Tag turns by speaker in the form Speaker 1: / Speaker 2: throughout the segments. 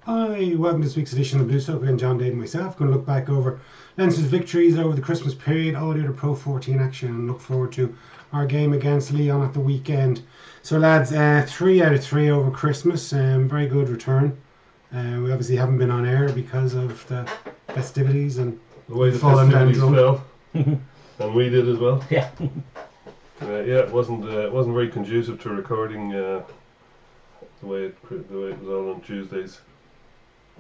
Speaker 1: Hi, welcome to this week's edition of Blue Soak. I'm John Dade and myself. Going to look back over Leinster's victories over the Christmas period, all the other Pro 14 action, and look forward to our game against Leon at the weekend. So, lads, 3 out of 3 over Christmas. Very good return. We obviously haven't been on air because of the festivities and
Speaker 2: the way the
Speaker 1: fallen down
Speaker 2: festivities
Speaker 1: drunk.
Speaker 2: fell, and we did as well.
Speaker 3: Yeah.
Speaker 2: It wasn't very conducive to recording the way it was all on Tuesdays,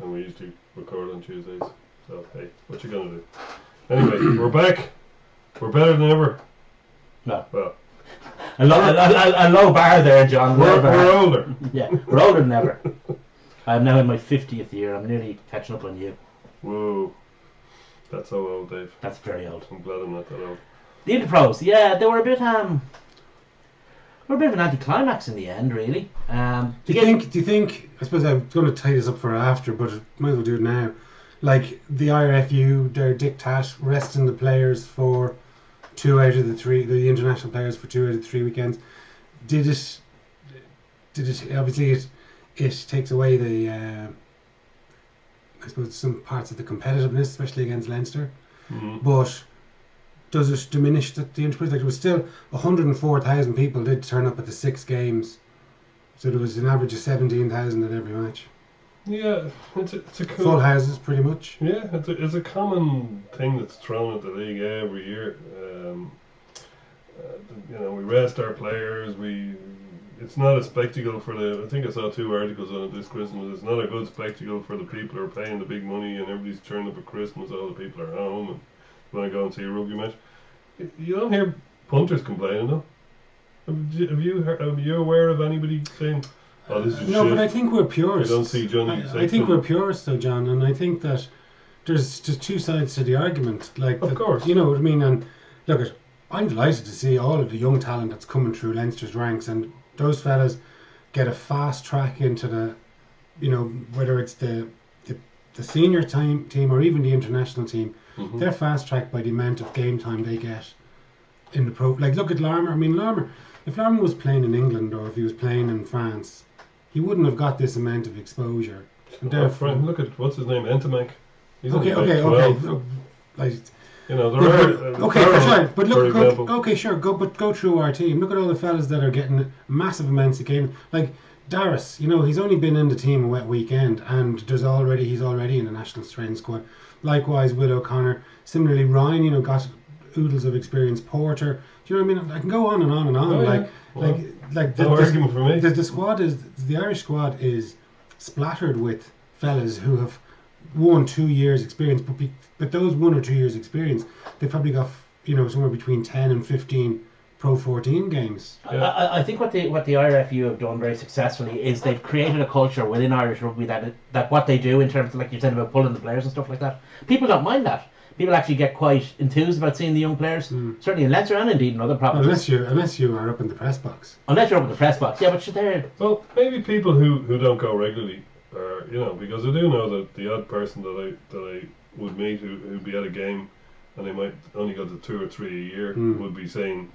Speaker 2: and we usually record on Tuesdays. So hey, what you gonna do? Anyway, we're back. We're better than ever.
Speaker 3: No.
Speaker 2: Well,
Speaker 3: A low bar there, John.
Speaker 2: we're older.
Speaker 3: Yeah, we're older than ever. I'm now in my 50th year. I'm nearly catching up on you.
Speaker 2: Whoa, that's so old, Dave.
Speaker 3: That's very old.
Speaker 2: I'm glad I'm not that old.
Speaker 3: The Interpros, yeah, they were a bit of an anticlimax in the end, really.
Speaker 1: Do you think? I suppose I'm going to tie this up for after, but might as well do it now. Like the IRFU, their diktat resting the players for 2 out of the 3, the international players for 2 out of 3 weekends. Did it? Obviously, it takes away the, I suppose, some parts of the competitiveness, especially against Leinster.
Speaker 2: Mm-hmm.
Speaker 1: But does it diminish the interest? Like, there was still 104,000 people did turn up at the 6 games, so there was an average of 17,000 at every match.
Speaker 2: Yeah, it's a cool.
Speaker 1: Full houses, pretty much.
Speaker 2: Yeah, it's a common thing that's thrown at the league every year. We rest our players. It's not a spectacle for the. I think I saw 2 articles on it this Christmas. It's not a good spectacle for the people who are paying the big money, and everybody's turned up at Christmas. All the people are home and want to go and see a rugby match. You don't hear punters complaining, though. Have you aware of anybody saying, "Oh, this is
Speaker 1: No,
Speaker 2: shit"?
Speaker 1: but I think we're purists.
Speaker 2: I don't see Johnny.
Speaker 1: I think we're purists, though, John, and I think that there's just 2 sides to the argument. Like,
Speaker 2: Of course.
Speaker 1: you know what I mean. And look, I'm delighted to see all of the young talent that's coming through Leinster's ranks, and those fellas get a fast track into the, whether it's the senior team or even the international team.
Speaker 2: Mm-hmm.
Speaker 1: They're fast tracked by the amount of game time they get in the pro. Like, look at Larmour. I mean, Larmour. If Larmour was playing in England or if he was playing in France, he wouldn't have got this amount of exposure. And therefore,
Speaker 2: Look at what's his name, Entomac. He's
Speaker 1: okay.
Speaker 2: only like 12.
Speaker 1: Look, like,
Speaker 2: There are
Speaker 1: okay, for sure. But
Speaker 2: for
Speaker 1: look,
Speaker 2: example.
Speaker 1: okay, sure. Go through our team. Look at all the fellas that are getting massive amounts of game. Like Darius, he's only been in the team a wet weekend, and he's already in the national training squad. Likewise, Will O'Connor. Similarly, Ryan, got oodles of experience. Porter. Do you know what I mean? I can go on and on and on.
Speaker 2: Oh, yeah. No argument for me.
Speaker 1: The Irish squad is splattered with fellas who have 1-2 years experience, but those 1 or 2 years experience, they've probably got somewhere between 10 and 15 Pro 14 games.
Speaker 2: Yeah.
Speaker 3: I think what the IRFU have done very successfully is they've created a culture within Irish rugby that what they do in terms of, like you said, about pulling the players and stuff like that, people don't mind that. People actually get quite enthused about seeing the young players, certainly in Leinster and indeed in other provinces.
Speaker 1: Unless you are up in the press box.
Speaker 3: Unless you're up in the press box, yeah, but they're...
Speaker 2: Well, maybe people who don't go regularly, are, because I do know that the odd person that I would meet who'd be at a game and they might only go to 2 or 3 a year would be saying,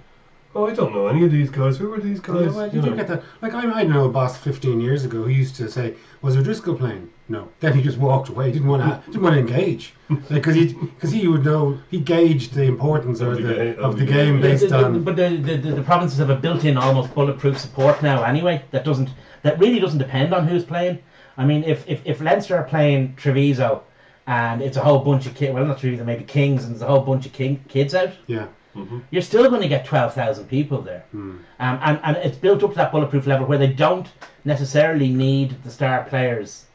Speaker 2: "Oh, I don't know any of these guys. Who are these guys?"
Speaker 1: Well, you do get that. Like, I know a boss 15 years ago who used to say, "Was O'Driscoll playing?" No. Then he just walked away. He didn't want to engage, because he would know, he gauged the importance of the game based on.
Speaker 3: But the provinces have a built-in, almost bulletproof support now anyway. That really doesn't depend on who's playing. I mean, if Leinster are playing Treviso, and it's a whole bunch of kids, well, not Treviso, maybe Kings, and there's a whole bunch of kids out.
Speaker 1: Yeah.
Speaker 2: Mm-hmm.
Speaker 3: You're still going to get 12,000 people there. And it's built up to that bulletproof level where they don't necessarily need the star players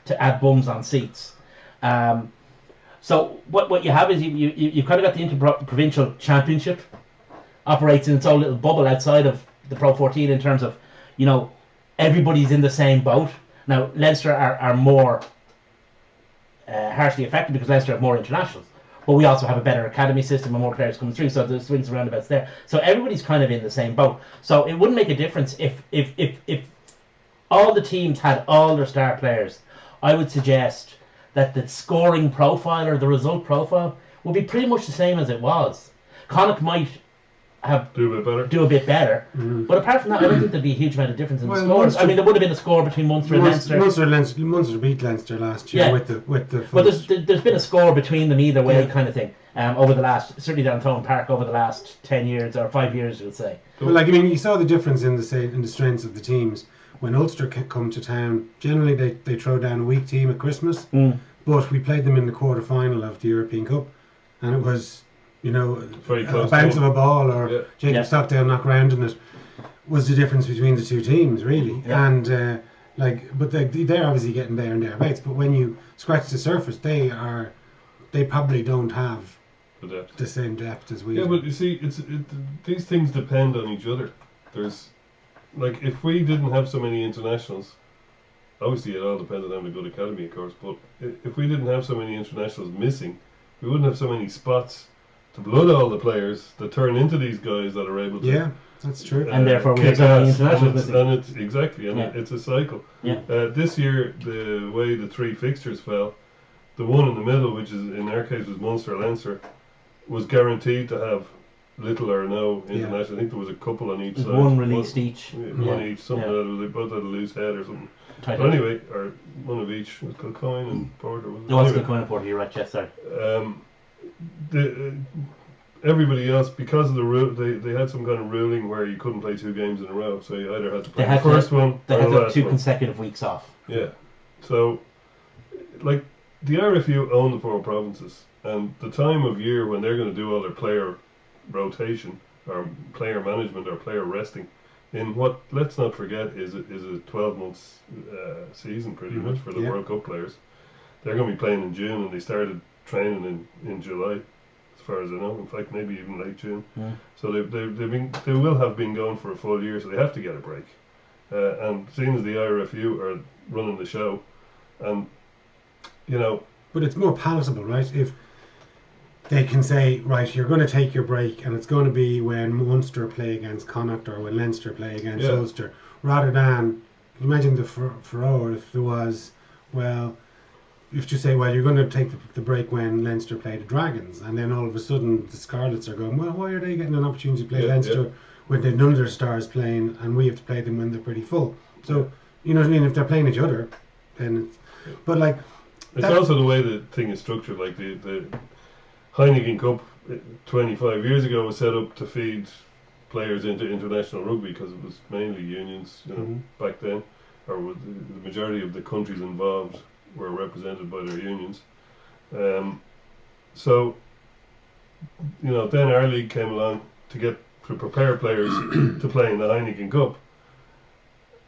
Speaker 3: to add bums on seats. So what you have is you've kind of got the interprovincial championship operates in its own little bubble outside of the Pro 14 in terms of, everybody's in the same boat. Now, Leinster are more harshly affected because Leinster have more internationals. But we also have a better academy system and more players coming through, so the swings and roundabouts there. So everybody's kind of in the same boat. So it wouldn't make a difference if all the teams had all their star players. I would suggest that the scoring profile or the result profile will be pretty much the same as it was. Connacht might
Speaker 2: do a bit better.
Speaker 3: do a bit better. But apart from that, I don't think there'd be a huge amount of difference in the
Speaker 1: Well,
Speaker 3: scores.
Speaker 1: Munster-
Speaker 3: I mean, there would have been a score between Munster and Leinster.
Speaker 1: Munster beat Leinster last year
Speaker 3: Yeah.
Speaker 1: with the.
Speaker 3: But there's been a score between them either way, kind of thing. Over the last, certainly down Thomond Park, over the last 10 years or 5 years, we'll say.
Speaker 1: Well, like I mean, you saw the difference in the strengths of the teams when Ulster come to town. Generally, they throw down a weak team at Christmas, but we played them in the quarter final of the European Cup, and it was, you know,
Speaker 2: Very
Speaker 1: a
Speaker 2: close
Speaker 1: bounce
Speaker 2: game.
Speaker 1: of a ball or
Speaker 2: Yeah.
Speaker 1: Jacob Stockdale knock round in it was the difference between the two teams, really.
Speaker 3: Yeah.
Speaker 1: And but they're obviously getting there and thereabouts. But when you scratch the surface, they probably don't have
Speaker 2: The depth.
Speaker 1: the same depth as we
Speaker 2: Yeah,
Speaker 1: do.
Speaker 2: but you see, these things depend on each other. There's, like, if we didn't have so many internationals, obviously it all depends on having a good academy, of course, but if we didn't have so many internationals missing, we wouldn't have so many spots to blood all the players that turn into these guys that are able to.
Speaker 1: Yeah, that's true.
Speaker 3: And therefore we
Speaker 2: kick
Speaker 3: have so many
Speaker 2: ass.
Speaker 3: internationals missing.
Speaker 2: And it's exactly, and
Speaker 3: Yeah.
Speaker 2: it's a cycle.
Speaker 3: Yeah.
Speaker 2: This year, the way the three fixtures fell, the one in the middle, which is in our case was Munster Leinster, was guaranteed to have little or no international. I think there was a couple on each
Speaker 3: There's
Speaker 2: side.
Speaker 3: one released each.
Speaker 2: One each, something
Speaker 3: Yeah.
Speaker 2: that they both had a loose head or something.
Speaker 3: Tight
Speaker 2: But
Speaker 3: head.
Speaker 2: anyway, or one of each. Was Kilcoyne and Porter. Was it?
Speaker 3: No, it's
Speaker 2: Anyway,
Speaker 3: the coin report. You're right, yes, sorry.
Speaker 2: Everybody else, because of the rule, they had some kind of ruling where you couldn't play 2 games in a row, so you either had to play
Speaker 3: They had
Speaker 2: the first one
Speaker 3: They
Speaker 2: or
Speaker 3: had
Speaker 2: the
Speaker 3: the
Speaker 2: last
Speaker 3: 2
Speaker 2: one.
Speaker 3: consecutive weeks off.
Speaker 2: Yeah. So, like, the RFU own the 4 provinces, and the time of year when they're going to do all their player rotation, or player management, or player resting, in what, let's not forget, is a 12 months season pretty much for the World Cup players. They're going to be playing in June, and they started training in July, as far as I know. In fact, maybe even late June.
Speaker 3: Yeah.
Speaker 2: So they will have been going for a full year, so they have to get a break. And seeing as the IRFU are running the show, and you know,
Speaker 1: But it's more palatable, right? If they can say, right, you're going to take your break, and it's going to be when Munster play against Connacht or when Leinster play against Ulster, rather than, imagine the furore if there was, well, if you say, well, you're going to take the break when Leinster play the Dragons, and then all of a sudden the Scarlets are going, well, why are they getting an opportunity to play Leinster when they've none of their stars playing, and we have to play them when they're pretty full? So, you know what I mean? If they're playing each other, then it's, but like,
Speaker 2: it's also the way the thing is structured. Like the Heineken Cup 25 years ago was set up to feed players into international rugby because it was mainly unions, you know, back then, or the majority of the countries involved were represented by their unions. So, you know, then our league came along to prepare players to play in the Heineken Cup.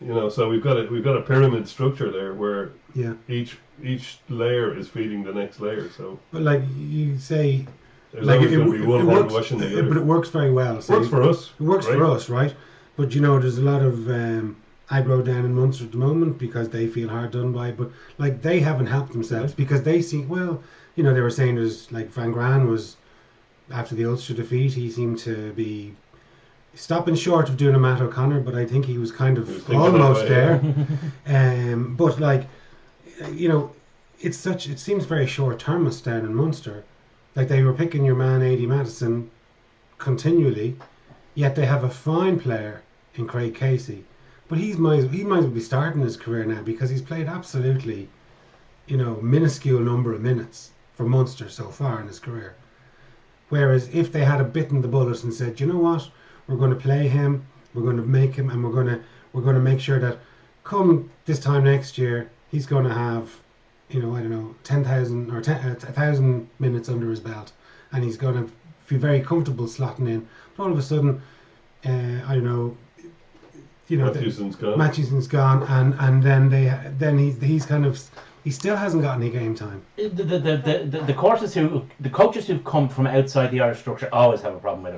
Speaker 2: You know, so we've got a pyramid structure there where each layer is feeding the next layer. So,
Speaker 1: but like you say,
Speaker 2: there's
Speaker 1: like
Speaker 2: always going to be one hand
Speaker 1: works,
Speaker 2: washing the other.
Speaker 1: but it works very well.
Speaker 2: It works for us.
Speaker 1: It works
Speaker 2: right?
Speaker 1: for us, right? But you know, there's a lot of aggro down in Munster at the moment because they feel hard done by. But like they haven't helped themselves because they see, well, you know, they were saying there's like Van Gran was after the Ulster defeat, he seemed to be stopping short of doing a Matt O'Connor, but I think he was kind of almost there. But like, you know, it seems very short-termist down in Munster. Like they were picking your man Adi Madison continually, yet they have a fine player in Craig Casey. But he might as well be starting his career now because he's played absolutely, you know, minuscule number of minutes for Munster so far in his career. Whereas if they had bitten the bullet and said, you know what, we're going to play him, we're going to make him, and we're going to make sure that come this time next year, he's going to have, you know, I don't know, 10,000 or 1,000 minutes under his belt, and he's going to be very comfortable slotting in. But all of a sudden, I don't know, you know, Matthewson's gone, and then he's kind of, he still hasn't got any game time.
Speaker 3: The coaches who've come from outside the Irish structure always have a problem with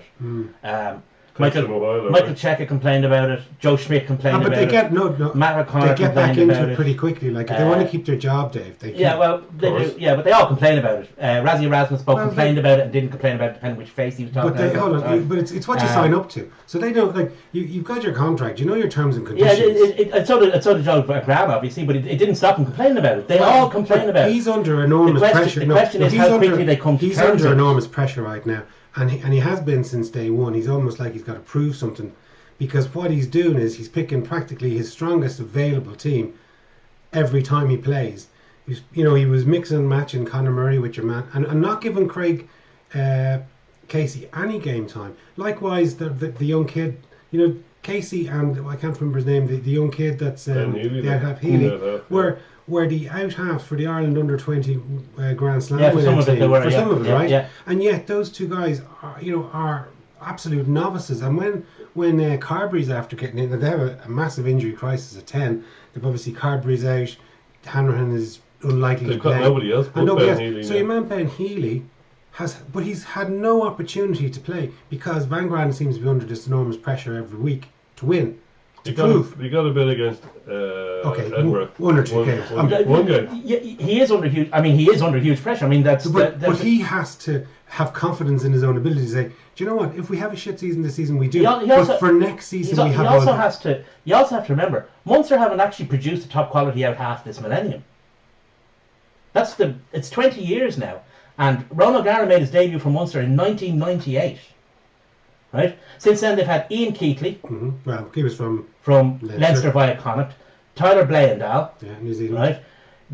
Speaker 3: it. Michael Cheika complained about it. Joe Schmidt complained about it. Matt O'Connor
Speaker 1: they get back into
Speaker 3: about
Speaker 1: it pretty quickly. Like if they want to keep their job, Dave, they
Speaker 3: yeah, well, they do. Yeah, but they all complain about it. Rassie Erasmus complained about it and didn't complain about it, depending which face he was talking about.
Speaker 1: Hold on, but it's what you sign up to. So they don't like you've got your contract. You know your terms and conditions.
Speaker 3: Yeah, so did Joe Graham, obviously, but it didn't stop him complaining about it. They all complain about it.
Speaker 1: He's under enormous pressure.
Speaker 3: The question is how quickly they come to terms.
Speaker 1: He's under enormous pressure right now. and he has been since day one. He's almost like he's got to prove something, because what he's doing is he's picking practically his strongest available team every time he plays. He was mixing and matching Conor Murray with your man, and not giving Craig Casey any game time. Likewise, the young kid, Casey and I can't remember his name, the young kid that's Healy, were the out half for the Ireland under 20 Grand Slam winning team. Some of it, right? Yeah. And yet those two guys are absolute novices. And when Carberry's after getting in, they have a massive injury crisis at 10. They've obviously Carberry's out, Hanrahan is unlikely to play.
Speaker 2: They've got nobody else but Ben Healy.
Speaker 1: So your man Ben Healy he's had no opportunity to play because Van Graan seems to be under this enormous pressure every week to win.
Speaker 2: He got a bit against Edinburgh.
Speaker 1: One or two games.
Speaker 2: One game.
Speaker 3: He is under huge. I mean, he is under huge pressure. I mean,
Speaker 1: but he has to have confidence in his own ability to say, do you know what? If we have a shit season this season, we do. But for next season, we have.
Speaker 3: You also have to remember, Munster haven't actually produced a top quality out half this millennium. It's 20 years now, and Ron O'Gara made his debut for Munster in 1998. Right. Since then, they've had Ian Keatley.
Speaker 1: Mm-hmm. Well, he was from
Speaker 3: Leinster via Connacht. Tyler Blayendal.
Speaker 1: Yeah, New Zealand.
Speaker 3: Right.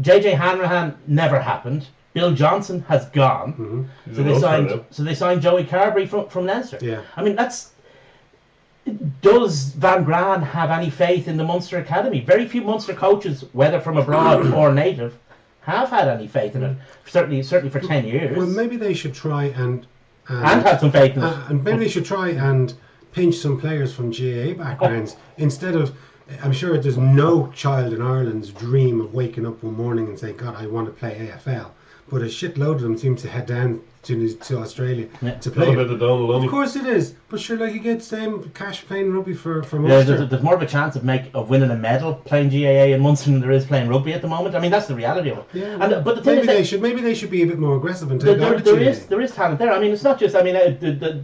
Speaker 3: JJ Hanrahan never happened. Bill Johnson has gone. Mm-hmm. So they signed Joey Carberry from Leinster.
Speaker 1: Yeah.
Speaker 3: I mean, does Van Graan have any faith in the Munster Academy? Very few Munster coaches, whether from abroad or native, have had any faith in it. Certainly for 10 years.
Speaker 1: Well, maybe they should try and
Speaker 3: have some faith in it.
Speaker 1: And maybe they should try and pinch some players from GAA backgrounds instead of. I'm sure there's no child in Ireland's dream of waking up one morning and saying, God, I want to play AFL. But a shitload of them seem to head down to Australia to play.
Speaker 2: Of
Speaker 1: course it is. But sure, like you get same cash playing rugby for Munster.
Speaker 3: Yeah, there's more of a chance of winning a medal playing GAA in Munster than there is playing rugby at the moment. I mean, that's the reality of it.
Speaker 1: Yeah,
Speaker 3: but the thing
Speaker 1: maybe they should be a bit more aggressive and take
Speaker 3: there is talent there. I mean, it's not just. I mean,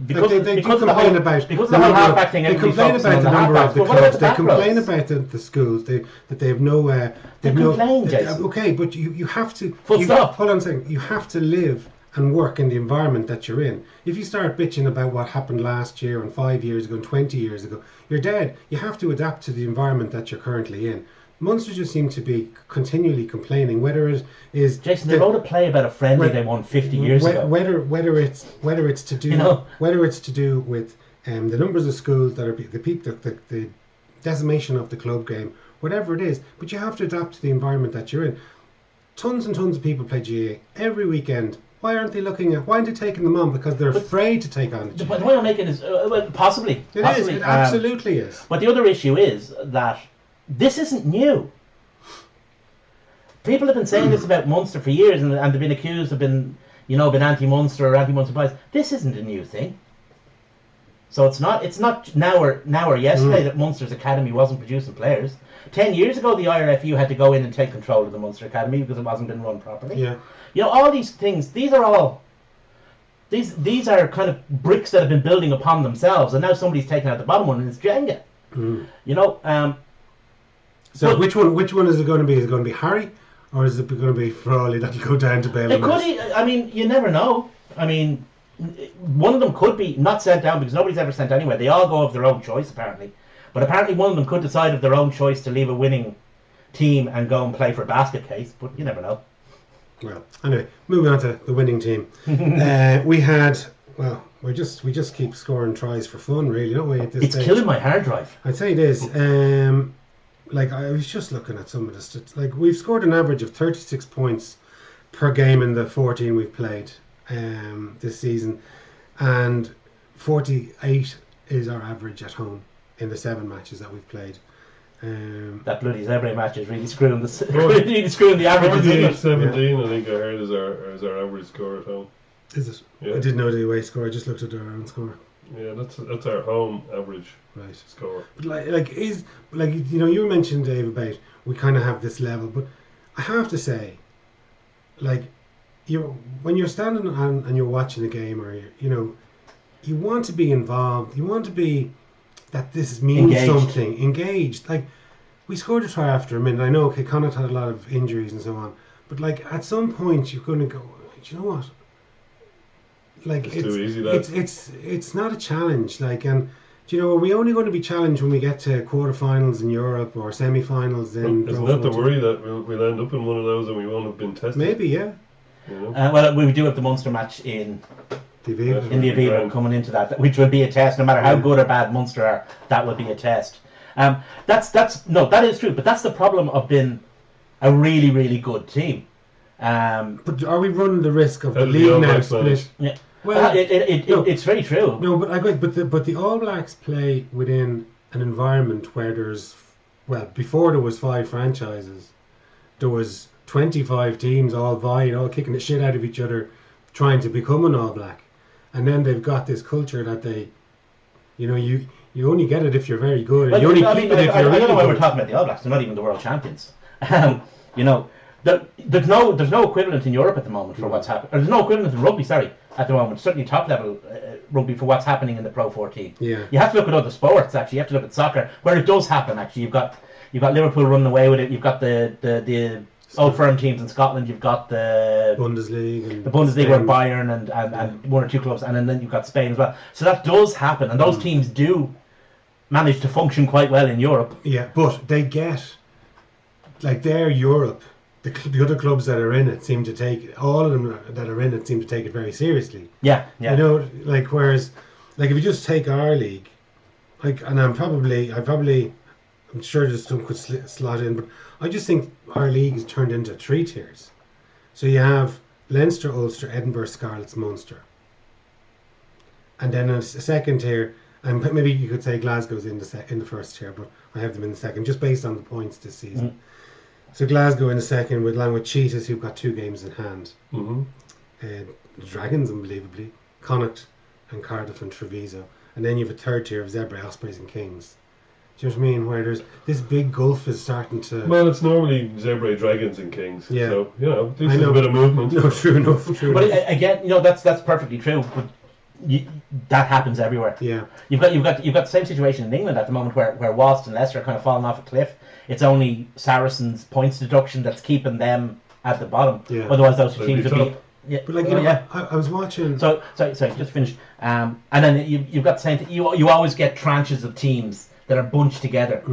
Speaker 3: because of the whole halfback thing.
Speaker 1: They complain about the number of the clubs. They complain about the schools. That they have no.
Speaker 3: They complain, Jason.
Speaker 1: Okay, but you have to.
Speaker 3: Full stop.
Speaker 1: Hold on a second. You have to live and work in the environment that you're in. If you start bitching about what happened last year and 5 years ago and 20 years ago, you're dead. You have to adapt to the environment that you're currently in. Munster just seem to be continually complaining, whether it is
Speaker 3: Jason, they wrote a play about a friendly they won 50 years ago.
Speaker 1: Whether it's to do with the numbers of schools that are the decimation of the club game, whatever it is, but you have to adapt to the environment that you're in. Tons and tons of people play GAA every weekend. Why aren't they taking them on? Because they're afraid to take on.
Speaker 3: The point I'm making is possibly.
Speaker 1: It absolutely is.
Speaker 3: But the other issue is that this isn't new. People have been saying this about Munster for years, and they've been accused of been anti-Munster or anti-Munster bias. This isn't a new thing. So it's not now or yesterday that Munster's academy wasn't producing players. 10 years ago, the IRFU had to go in and take control of the Munster Academy because it wasn't being run properly.
Speaker 1: Yeah.
Speaker 3: All these things, these are kind of bricks that have been building upon themselves, and now somebody's taking out the bottom one, and it's Jenga.
Speaker 1: So which one is it going to be? Is it going to be Harry, or is it going to be Frawley that'll go down to Bale?
Speaker 3: I mean, you never know. I mean, one of them could be not sent down because nobody's ever sent anywhere. They all go of their own choice, apparently. But apparently one of them could decide of their own choice to leave a winning team and go and play for Basket Case, but you never know.
Speaker 1: Well, anyway, moving on to the winning team. We just keep scoring tries for fun, really, don't we? At this stage.
Speaker 3: Killing my hard drive.
Speaker 1: I'd say it is. I was just looking at some of this. Like, we've scored an average of 36 points per game in the 14 we've played this season, and 48 is our average at home in the 7 matches that we've played.
Speaker 3: That bloody Zebre match is really screwing the averages.
Speaker 2: 17, I think I heard is our average score at home.
Speaker 1: Is it?
Speaker 2: Yeah.
Speaker 1: I didn't know the away score. I just looked at our own score.
Speaker 2: Yeah, that's our home average score.
Speaker 1: But you mentioned, Dave, about we kind of have this level, but I have to say, when you're standing and you're watching a game, or you want to be involved. You want to be that this means something. Engaged. Like, we scored a try after a minute. I know, Connacht had a lot of injuries and so on, but at some point you're going to go, do you know what? like
Speaker 2: It's too easy, that.
Speaker 1: it's not a challenge. Like, and do you know, are we only going to be challenged when we get to quarterfinals in Europe or semi-finals in?
Speaker 2: Isn't that the worry that we'll end up in one of those and we won't have been tested?
Speaker 1: Maybe, yeah.
Speaker 2: You know?
Speaker 3: Well, we do have the Munster match in
Speaker 1: The Aviva.
Speaker 3: the Aviva coming into that, which will be a test. No matter how good or bad Munster are, that will be a test. That is true. But that's the problem of being a really, really good team.
Speaker 1: But are we running the risk of the
Speaker 2: How did the
Speaker 1: league
Speaker 2: All
Speaker 1: now
Speaker 2: Blacks manage?
Speaker 1: split?
Speaker 3: Yeah.
Speaker 1: Well, no.
Speaker 3: It's very true.
Speaker 1: No, but I agree. But the All Blacks play within an environment where there's, well, before there was 5 franchises, there was 25 teams all vying, all kicking the shit out of each other, trying to become an All Black, and then they've got this culture that they, you know, you only get it if you're very good, and you only keep it if
Speaker 3: I
Speaker 1: you're
Speaker 3: don't
Speaker 1: really
Speaker 3: know why we're
Speaker 1: good.
Speaker 3: talking about the All Blacks. They're not even the world champions. You know, there's no equivalent in Europe at the moment for what's happening. There's no equivalent in rugby, sorry, at the moment. Certainly top level rugby for what's happening in the Pro 14.
Speaker 1: Yeah.
Speaker 3: You have to look at other sports. Actually, you have to look at soccer where it does happen. Actually, you've got Liverpool running away with it. You've got the old firm teams in Scotland. You've got the
Speaker 1: Bundesliga. And
Speaker 3: the Bundesliga where
Speaker 1: Spain.
Speaker 3: Bayern and one or two clubs, and then you've got Spain as well. So that does happen, and those teams do manage to function quite well in Europe.
Speaker 1: Yeah, but they get, like, their Europe, the other clubs that are in it seem to take, all of them that are in it seem to take it very seriously.
Speaker 3: Yeah.
Speaker 1: You know, like, whereas, like, if you just take our league, like, and I'm sure there's some could slot in, but I just think our league is turned into 3 tiers. So you have Leinster, Ulster, Edinburgh, Scarlets, Munster. And then a second tier, and maybe you could say Glasgow's in the first tier, but I have them in the second, just based on the points this season.
Speaker 3: Mm.
Speaker 1: So Glasgow in the second, along with Cheetahs, who've got 2 games in hand.
Speaker 2: Mm-hmm.
Speaker 1: The Dragons, unbelievably, Connacht and Cardiff and Treviso. And then you have a third tier of Zebra, Ospreys and Kings. Do you know what I mean? Where there's this big gulf is starting to...
Speaker 2: Well, it's normally Zebra, Dragons and Kings.
Speaker 1: Yeah.
Speaker 2: So, you know, this
Speaker 1: I
Speaker 2: is
Speaker 1: know.
Speaker 2: a bit of movement.
Speaker 1: No, true enough. True
Speaker 3: But
Speaker 1: enough.
Speaker 3: again, you know, that's perfectly true. But that happens everywhere.
Speaker 1: Yeah.
Speaker 3: You've got the same situation in England at the moment where Wasp and Leicester are kind of falling off a cliff. It's only Saracens' points deduction that's keeping them at the bottom.
Speaker 1: Yeah.
Speaker 3: Otherwise, those 2
Speaker 2: They'd
Speaker 3: teams
Speaker 2: be
Speaker 3: would be.
Speaker 2: top.
Speaker 3: Yeah.
Speaker 1: But, like, you
Speaker 3: well,
Speaker 1: know,
Speaker 3: yeah.
Speaker 1: I was watching...
Speaker 3: So sorry, just finished. And then you've got the same thing. You always get tranches of teams that are bunched together.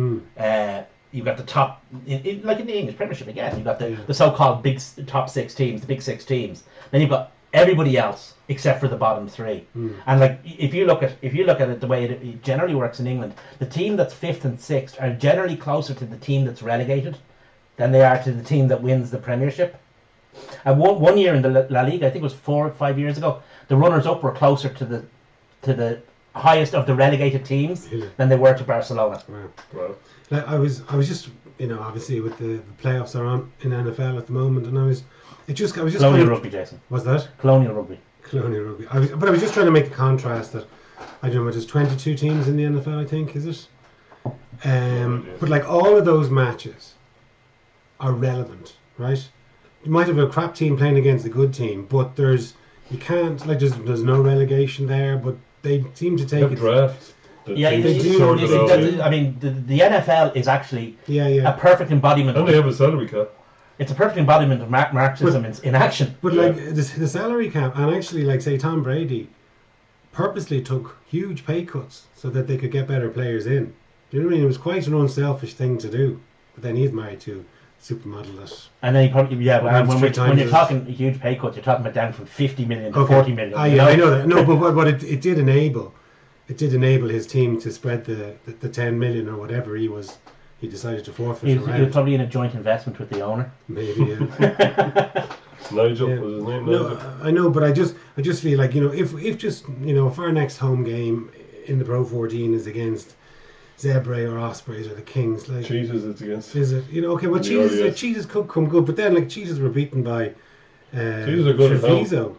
Speaker 3: You've got the top, like in the English Premiership again. You've got the so-called top 6 teams, the big 6 teams. Then you've got everybody else except for the bottom 3. And like if you look at it the way it generally works in England, the team that's 5th and 6th are generally closer to the team that's relegated than they are to the team that wins the Premiership. And one year in the La Liga, I think it was 4 or 5 years ago, the runners-up were closer to the highest of the relegated teams than they were to Barcelona.
Speaker 1: Wow.
Speaker 2: Wow.
Speaker 1: Like, I was just, you know, obviously with the playoffs are on in NFL at the moment, and I was just
Speaker 3: Colonial
Speaker 1: kind of,
Speaker 3: rugby, Jason.
Speaker 1: what's that?
Speaker 3: Colonial rugby.
Speaker 1: Colonial rugby. I was just trying to make the contrast that, I don't know, there's 22 teams in the NFL, I think, is it? But like all of those matches are relevant, right? You might have a crap team playing against a good team, but there's no relegation there, but they seem to take
Speaker 2: Have
Speaker 1: it.
Speaker 2: draft.
Speaker 3: Yeah,
Speaker 1: They do.
Speaker 3: I mean, the NFL is actually
Speaker 1: Yeah,
Speaker 3: a
Speaker 1: yeah.
Speaker 3: perfect embodiment.
Speaker 2: And they have a salary cap.
Speaker 3: It's a perfect embodiment of Marxism in action.
Speaker 1: But
Speaker 2: Yeah.
Speaker 1: like the salary cap, and actually, like, say, Tom Brady purposely took huge pay cuts so that they could get better players in. Do you know what I mean? It was quite an unselfish thing to do. But then he's married to a supermodel that...
Speaker 3: And then you probably when
Speaker 1: three times
Speaker 3: you're
Speaker 1: as-
Speaker 3: talking huge pay cuts, you're talking about down from 50 million to
Speaker 1: Okay.
Speaker 3: 40 million.
Speaker 1: I know that. No, but it did enable his team to spread the 10 million or whatever he decided to forfeit
Speaker 3: He was
Speaker 1: around.
Speaker 3: probably in a joint investment with the owner.
Speaker 1: Maybe, yeah.
Speaker 2: Nigel
Speaker 1: Yeah.
Speaker 2: was his name.
Speaker 1: No,
Speaker 2: Nigel.
Speaker 1: I know, but I just feel like, you know, if our next home game in the Pro 14 is against Zebra or Ospreys or the Kings, like,
Speaker 2: Cheetahs it's against.
Speaker 1: is it, you know, okay, well,
Speaker 2: The RDS.
Speaker 1: Cheetahs could come good, but then, like, Cheetahs were beaten by
Speaker 2: Cheetahs are good at home.
Speaker 1: Treviso.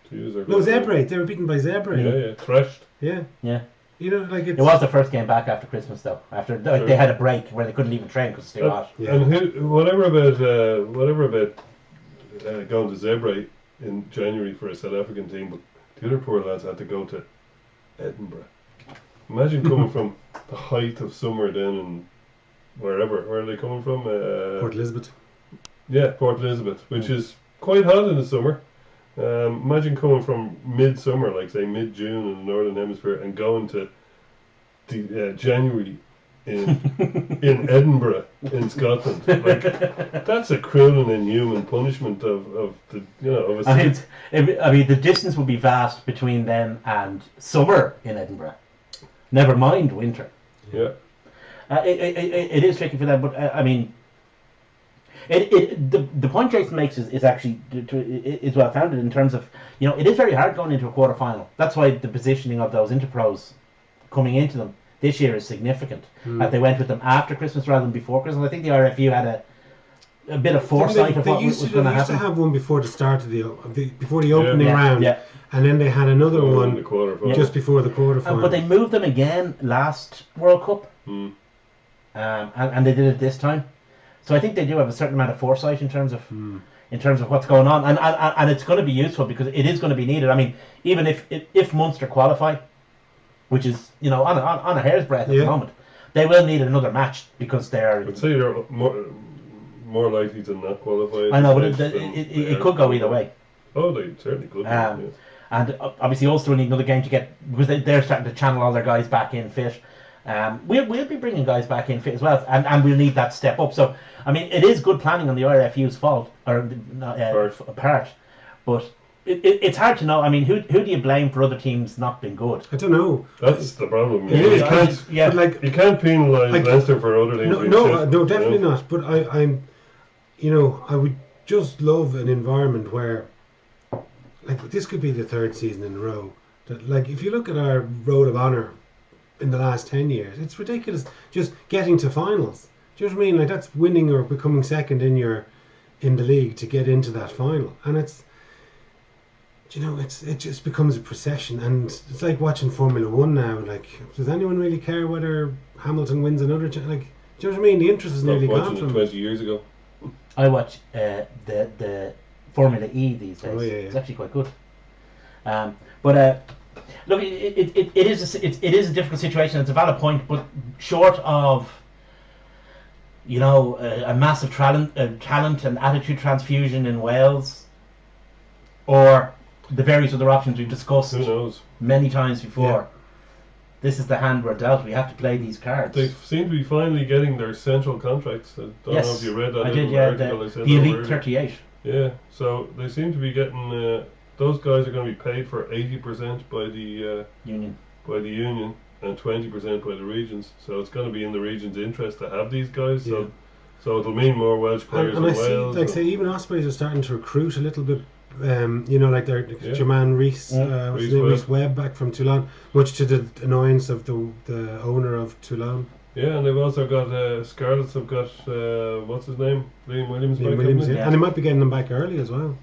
Speaker 2: Cheetahs are
Speaker 1: No,
Speaker 2: good.
Speaker 1: Zebra, they were beaten by Zebra.
Speaker 2: Yeah, thrashed.
Speaker 1: Yeah.
Speaker 3: Yeah.
Speaker 1: You know, like, it's...
Speaker 3: It was the first game back after Christmas, though. After they had a break where they couldn't even train because they were hot.
Speaker 1: Yeah.
Speaker 2: And whatever about going to Zebra in January for a South African team, but the other poor lads had to go to Edinburgh. Imagine coming from the height of summer then and where are they coming from?
Speaker 1: Port Elizabeth.
Speaker 2: Yeah, Port Elizabeth, which is quite hot in the summer. Imagine coming from midsummer, like say mid-June in the Northern Hemisphere, and going to January in Edinburgh in Scotland. Like, that's a cruel and inhuman punishment of the of a city.
Speaker 3: I mean, the distance would be vast between then and summer in Edinburgh. Never mind winter.
Speaker 2: Yeah.
Speaker 3: It is tricky for them, but I mean, the point Jason makes is actually is well founded in terms of it is very hard going into a quarter final. That's why the positioning of those Interpros coming into them this year is significant. That they went with them after Christmas rather than before Christmas. I think the RFU had a bit of foresight of what was going to happen.
Speaker 1: They used to have one before the start of before the opening round, and then they had another one just before the quarter final.
Speaker 3: But they moved them again last World Cup, and they did it this time. So I think they do have a certain amount of foresight in terms of what's going on, and it's going to be useful because it is going to be needed. I mean, even if Munster qualify, which is on a hair's breadth at the moment, they will need another match because they're.
Speaker 2: I'd say they're more likely to not qualify.
Speaker 3: I know, but it could go either way.
Speaker 2: Oh, they certainly could.
Speaker 3: And obviously Ulster will need another game to get because they're starting to channel all their guys back in fit. We'll be bringing guys back in fit as well, and we'll need that step up. So I mean, it is good planning on the RFU's part, but it's hard to know. I mean, who do you blame for other teams not being good?
Speaker 1: I don't know.
Speaker 2: That's the problem.
Speaker 1: You
Speaker 2: can't penalise Leinster for other things.
Speaker 1: No, definitely not. But I'm, I would just love an environment where, like, this could be the third season in a row. That, like, if you look at our road of honour in the last 10 years, it's ridiculous just getting to finals. Do you know what I mean? Like, that's winning or becoming second in the league to get into that final, and it just becomes a procession, and it's like watching Formula One now. Like, does anyone really care whether Hamilton wins another? Like, do you know what I mean? The interest is nearly gone from
Speaker 2: 20 years ago.
Speaker 3: I watch the Formula E these days.
Speaker 1: Oh, yeah.
Speaker 3: It's actually quite good. But look, it is a difficult situation. It's a valid point, but short of a massive talent and attitude transfusion in Wales, or the various other options we've discussed many times before. Yeah. This is the hand we're dealt. We have to play these cards.
Speaker 2: They seem to be finally getting their central contracts. I don't know if you read that.
Speaker 3: I did, yeah. The Elite 38.
Speaker 2: Yeah, so they seem to be getting. Those guys are going to be paid for 80% by the
Speaker 3: union.
Speaker 2: By the union, and 20% by the regions. So it's going to be in the region's interest to have these guys.
Speaker 1: Yeah.
Speaker 2: So it'll mean more Welsh players.
Speaker 1: And I
Speaker 2: Wales.
Speaker 1: See, like, say, even Ospreys are starting to recruit a little bit. Like their Jermaine Rees Webb back from Toulon, much to the annoyance of the owner of Toulon.
Speaker 2: Yeah, and they've also got Scarlets have got what's his name, Liam Williams.
Speaker 1: And they might be getting them back early as well.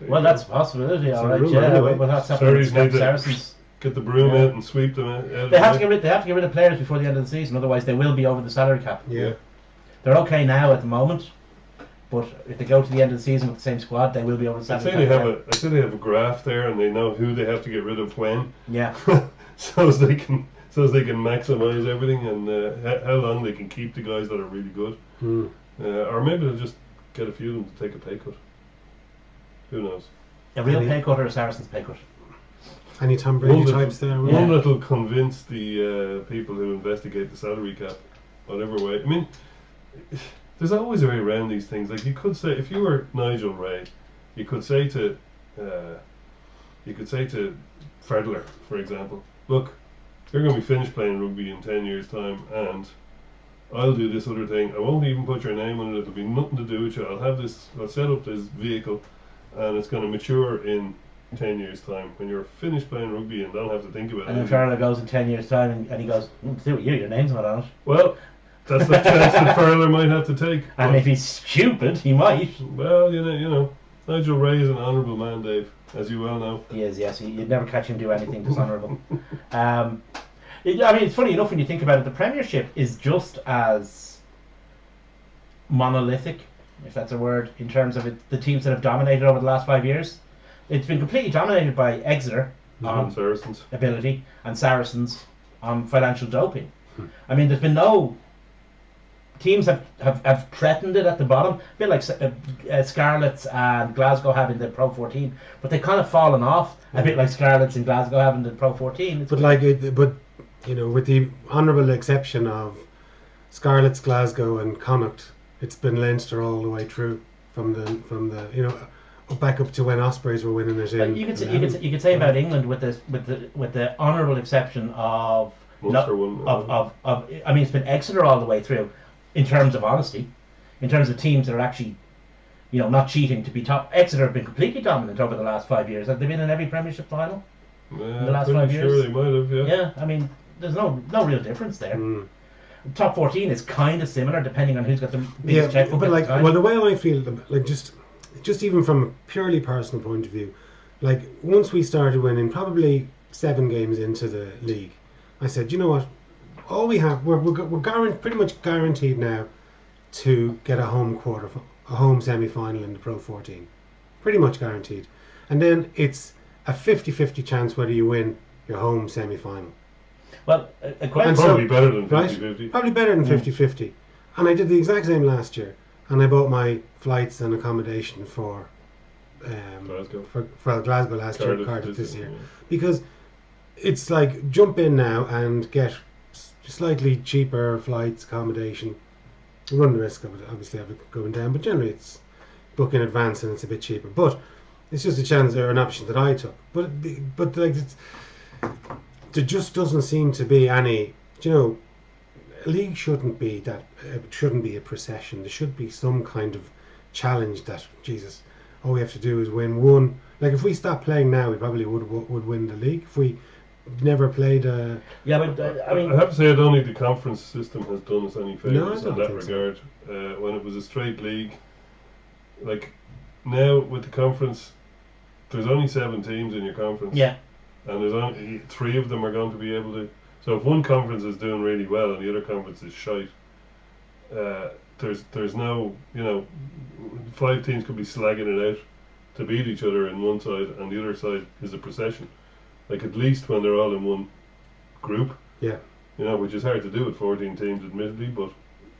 Speaker 3: Well, that's a possibility. All right, anyway. But that's Saracens.
Speaker 2: Get the broom out and sweep them out.
Speaker 3: They have to get rid of players before the end of the season, otherwise they will be over the salary cap.
Speaker 1: Yeah,
Speaker 3: they're okay now at the moment. But if they go to the end of the season with the same squad, they will be over the salary cap.
Speaker 2: I'd say they have a graph there, and they know who they have to get rid of when.
Speaker 3: Yeah.
Speaker 2: so as they can maximise everything, and how long they can keep the guys that are really good. Or maybe they'll just get a few of them to take a pay cut. Who knows?
Speaker 3: A real pay cut or a Saracens pay cut?
Speaker 1: Any Tom Brady types there?
Speaker 2: One that will convince the people who investigate the salary cap, whatever way. I mean, there's always a way around these things. Like, you could say, if you were Nigel Ray, you could say to Fredler, for example, look, you're going to be finished playing rugby in 10 years' time, and I'll do this other thing. I won't even put your name on it. It'll be nothing to do with you. I'll set up this vehicle, and it's going to mature in 10 years' time when you're finished playing rugby and don't have to think about it.
Speaker 3: And then Furler goes in 10 years' time and he goes, do you, your name's not on it.
Speaker 2: Well, that's the chance that Furler might have to take.
Speaker 3: And if he's stupid, he might.
Speaker 2: Well, you know, Nigel Ray is an honourable man, Dave, as you well know.
Speaker 3: He is, yes. You'd never catch him do anything dishonourable. I mean, it's funny enough when you think about it, the Premiership is just as monolithic, if that's a word, in terms of the teams that have dominated over the last 5 years. It's been completely dominated by Exeter on
Speaker 2: Saracens
Speaker 3: ability and Saracens on financial doping. I mean, there's been no teams have threatened it at the bottom, a bit like Scarlets and Glasgow have in the Pro 14, but they've kind of fallen off a bit like Scarlets and Glasgow have in the Pro 14.
Speaker 1: But with the honourable exception of Scarlets, Glasgow, and Connacht, it's been Leinster all the way through from the back up to when Ospreys were winning it.
Speaker 3: You could say about England with the honourable exception of
Speaker 2: Munster won.
Speaker 3: I mean, it's been Exeter all the way through in terms of honesty, in terms of teams that are actually, not cheating to be top. Exeter have been completely dominant over the last 5 years. Have they been in every Premiership final in the last 5 years?
Speaker 2: Sure, they might have. Yeah.
Speaker 3: Yeah, I mean, there's no real difference there. Top 14 is kind of similar depending on who's got the biggest checkbook
Speaker 1: but
Speaker 3: at the time.
Speaker 1: the way I feel, just even from a purely personal point of view, once we started winning, probably 7 games into the league, I said, you know what? All we have, we're pretty much guaranteed now to get a home semi-final in the Pro 14. Pretty much guaranteed. And then it's a 50-50 chance whether you win your home semi-final.
Speaker 3: Well,
Speaker 2: probably better than 50-50.
Speaker 1: Right? Probably better than 50-50. And I did the exact same last year. And I bought my flights and accommodation for Glasgow last year, Cardiff this year.
Speaker 2: Yeah.
Speaker 1: Because it's like jump in now and get slightly cheaper flights, accommodation. You run the risk of it, obviously, of it going down, but generally it's book in advance and it's a bit cheaper. But it's just a chance or an option that I took. But there just doesn't seem to be any. A league shouldn't be a procession. There should be some kind of challenge that all we have to do is win one. Like if we stopped playing now, we probably would win the league. If we never played
Speaker 3: but I mean,
Speaker 2: I have to say, I don't think the conference system has done us any favours in that regard.
Speaker 1: So.
Speaker 2: When it was a straight league, like now with the conference, there's only 7 teams in your conference.
Speaker 3: Yeah.
Speaker 2: And there's only 3 of them are going to be able to. So if one conference is doing really well and the other conference is shite, there's no 5 teams could be slagging it out to beat each other in one side, and the other side is a procession. Like at least when they're all in one group.
Speaker 1: Yeah.
Speaker 2: Which is hard to do with 14 teams, admittedly, but